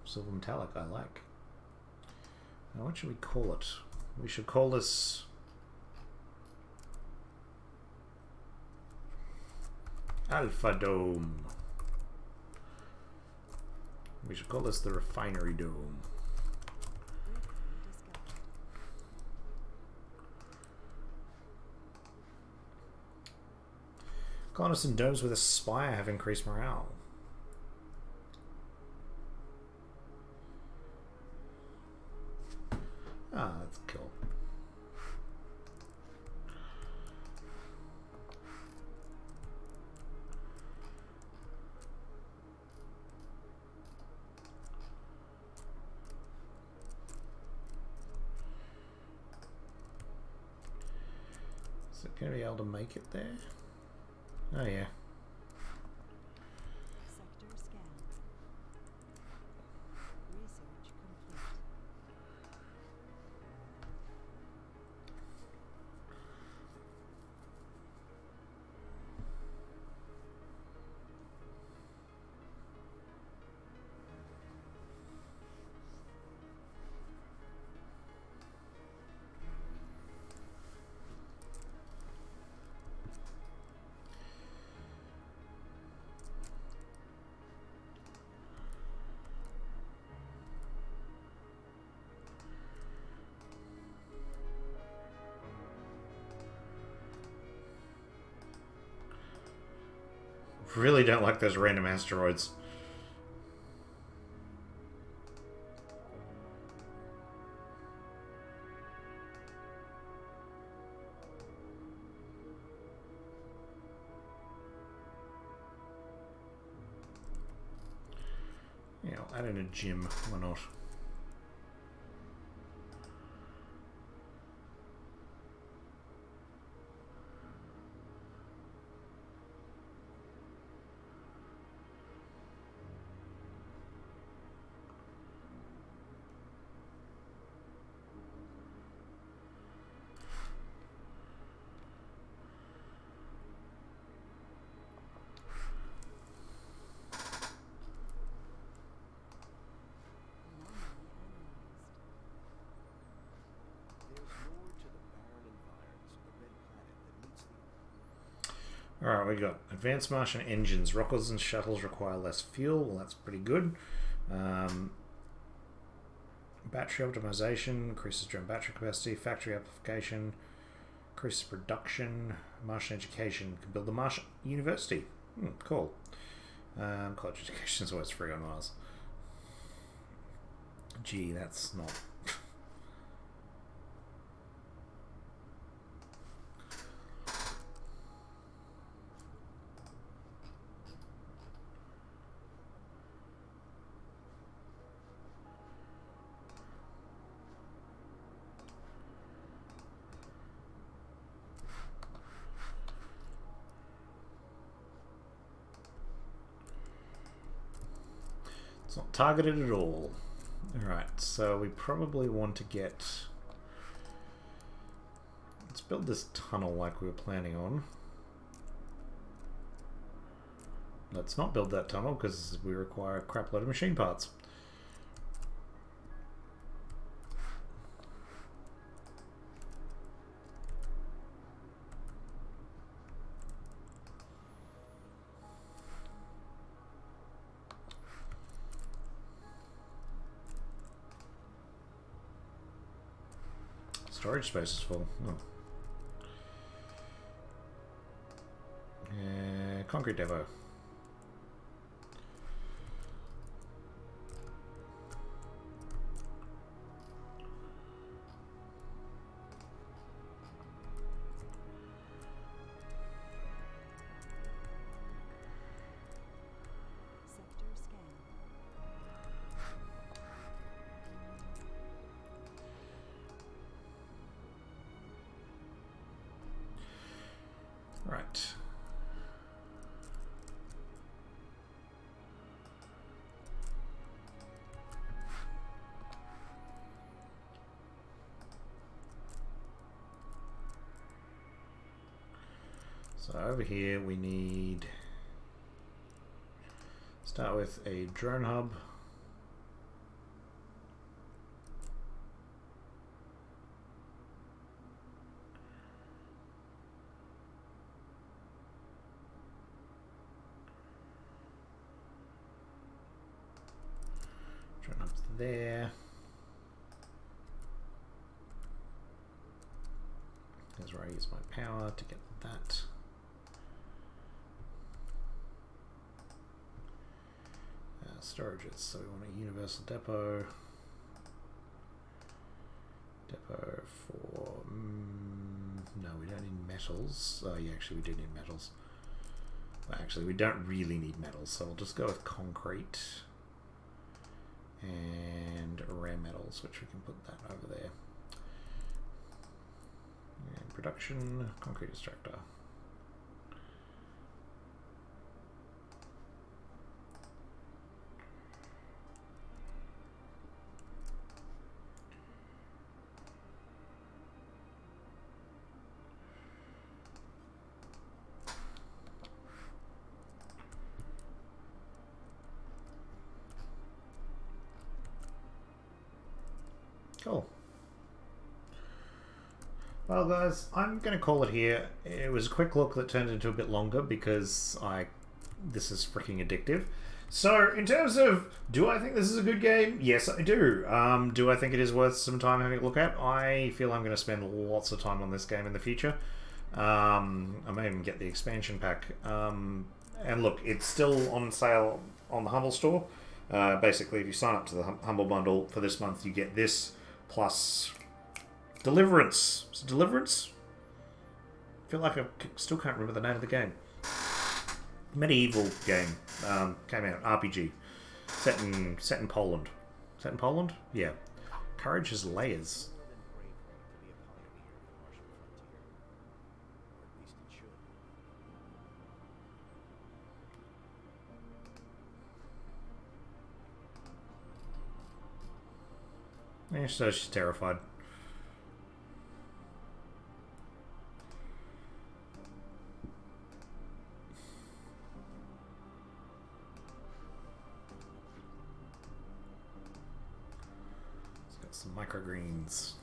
Silver metallic, I like. Now, what should we call it? We should call this... Alpha Dome. We should call this the Refinery Dome. Colonists in domes with a spire have increased morale. Ah, that's cool. Is it going to be able to make it there? Oh yeah.
Sector scan. Research complete.
Really don't like those random asteroids. Yeah, I'll add in a gym. Why not? Alright, we got advanced Martian engines. Rockets and shuttles require less fuel. Well, that's pretty good. Battery optimization increases drone battery capacity. Factory amplification increases production. Martian education can build the Martian University. Cool. College education is always free on Mars. Gee, that's not... It's not targeted at all. Alright, so we probably want to get... Let's build this tunnel like we were planning on. Let's not build that tunnel because we require a crap load of machine parts. Storage space is full. Oh. Concrete depot.
Sector scan.
Right. So over here we need, start with a drone hub. Drone hub's there. Here's where I use my power to get that. Storages, so we want a universal depot. Depot for... no, we don't need metals. Oh yeah, actually we do need metals. Well, actually we don't really need metals, so we'll just go with concrete. And rare metals, which we can put that over there. And production, concrete extractor. Cool. Well guys, I'm going to call it here. It was a quick look that turned into a bit longer because this is freaking addictive. So in terms of, do I think this is a good game? Yes, I do. Do I think it is worth some time having a look at? I feel I'm going to spend lots of time on this game in the future. I may even get the expansion pack. And look, it's still on sale on the Humble store. Basically, if you sign up to the Humble Bundle for this month, you get this plus Deliverance. Is it Deliverance? I feel like I still can't remember the name of the game. Medieval game. Came out. RPG. Set in Poland. Set in Poland? Yeah. Courage has layers. Yeah, so she's terrified. It's got some microgreens.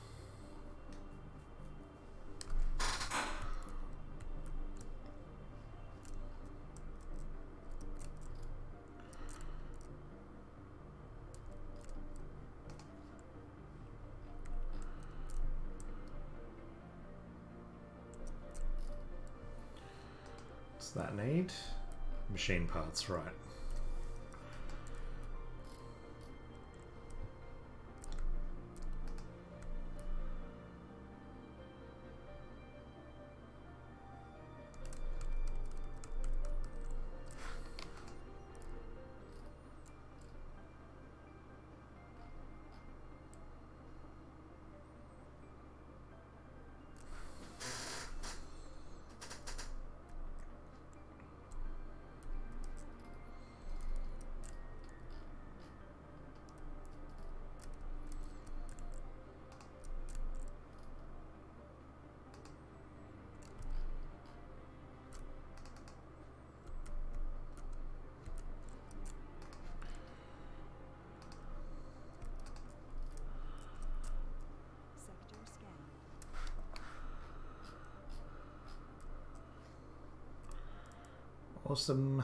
What's that need? Machine parts, right. Awesome.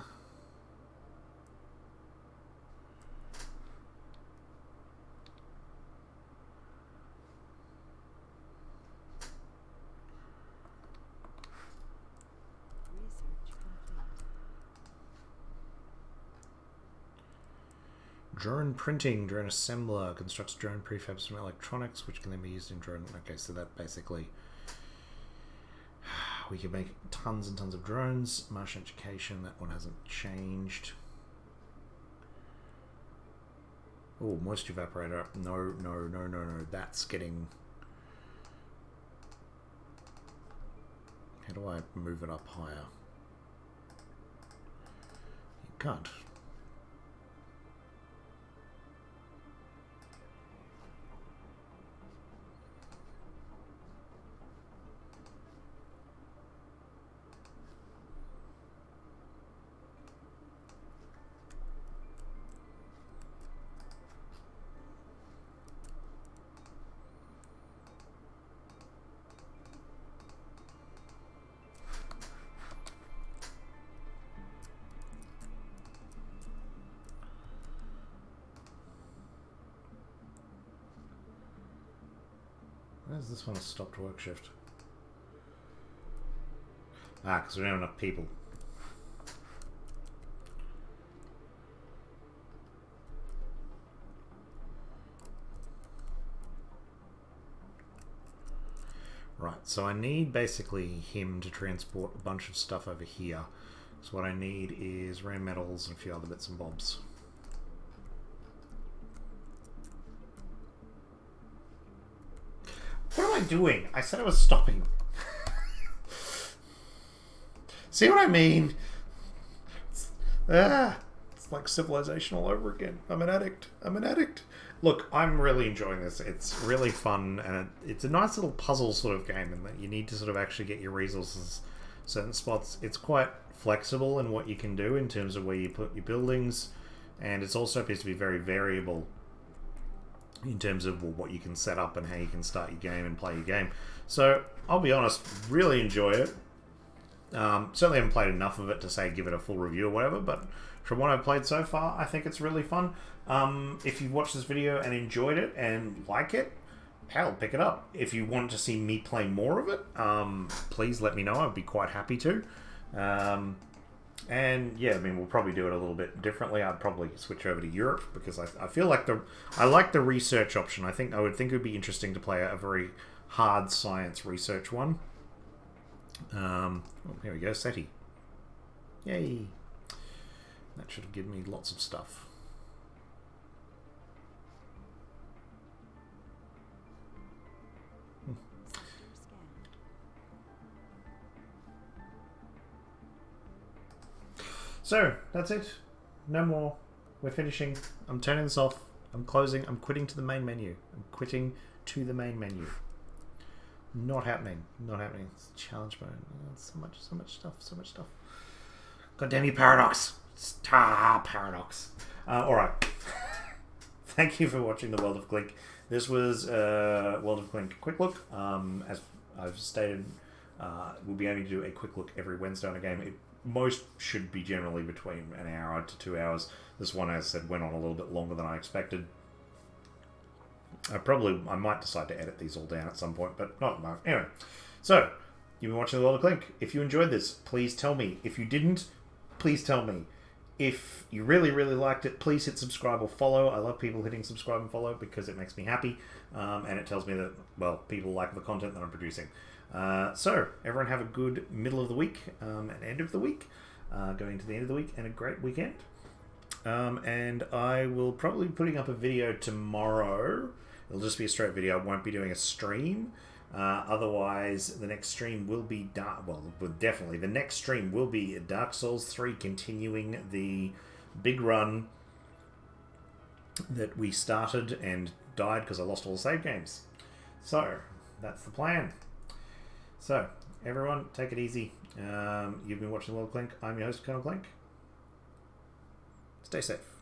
Research complete.
Drone printing. Drone assembler constructs drone prefabs from electronics, which can then be used in drone. Okay, so that basically we can make tons and tons of drones. Martian education. That one hasn't changed. Oh, moisture evaporator. No. That's getting. How do I move it up higher? You can't. Where's this one a stopped work shift? Ah, because we don't have enough people. Right, so I need basically him to transport a bunch of stuff over here. So what I need is rare metals and a few other bits and bobs. What am I doing? I said I was stopping. See what I mean? It's like Civilization all over again. I'm an addict. Look, I'm really enjoying this. It's really fun, and it's a nice little puzzle sort of game, in that you need to sort of actually get your resources certain spots. It's quite flexible in what you can do in terms of where you put your buildings, and it's also appears to be very variable in terms of what you can set up and how you can start your game and play your game. So I'll be honest, really enjoy it. Certainly haven't played enough of it to say give it a full review or whatever, but from what I've played so far, I think it's really fun. If you've watched this video and enjoyed it and like it, hell, pick it up. If you want to see me play more of it, please let me know. I'd be quite happy to. And yeah, I mean, we'll probably do it a little bit differently. I'd probably switch over to Europe because I feel like I like the research option. I would think it would be interesting to play a very hard science research one. Oh, here we go, SETI. Yay! That should have given me lots of stuff. So, that's it. No more. We're finishing. I'm turning this off. I'm closing. I'm quitting to the main menu. I'm quitting to the main menu. Not happening. Not happening. It's challenge mode. Oh, so much stuff. God damn you, Paradox. Paradox. Alright. Thank you for watching the World of Clink. This was World of Clink Quick Look. As I've stated, we'll be aiming to do a quick look every Wednesday on a game. Most should be generally between an hour to 2 hours. This one, as I said, went on a little bit longer than I expected. I might decide to edit these all down at some point, but not much. Anyway, so you've been watching the World of Clink. If you enjoyed this, please tell me. If you didn't, please tell me. If you really, really liked it, please hit subscribe or follow. I love people hitting subscribe and follow because it makes me happy, and it tells me that, well, people like the content that I'm producing. So, everyone have a good middle of the week and end of the week, going into the end of the week, and a great weekend. And I will probably be putting up a video tomorrow. It'll just be a straight video. I won't be doing a stream. Otherwise, the next stream will be definitely the next stream will be Dark Souls 3, continuing the big run that we started and died because I lost all the save games. So, that's the plan. So, everyone, take it easy. You've been watching World of Clink. I'm your host, Colonel Clink. Stay safe.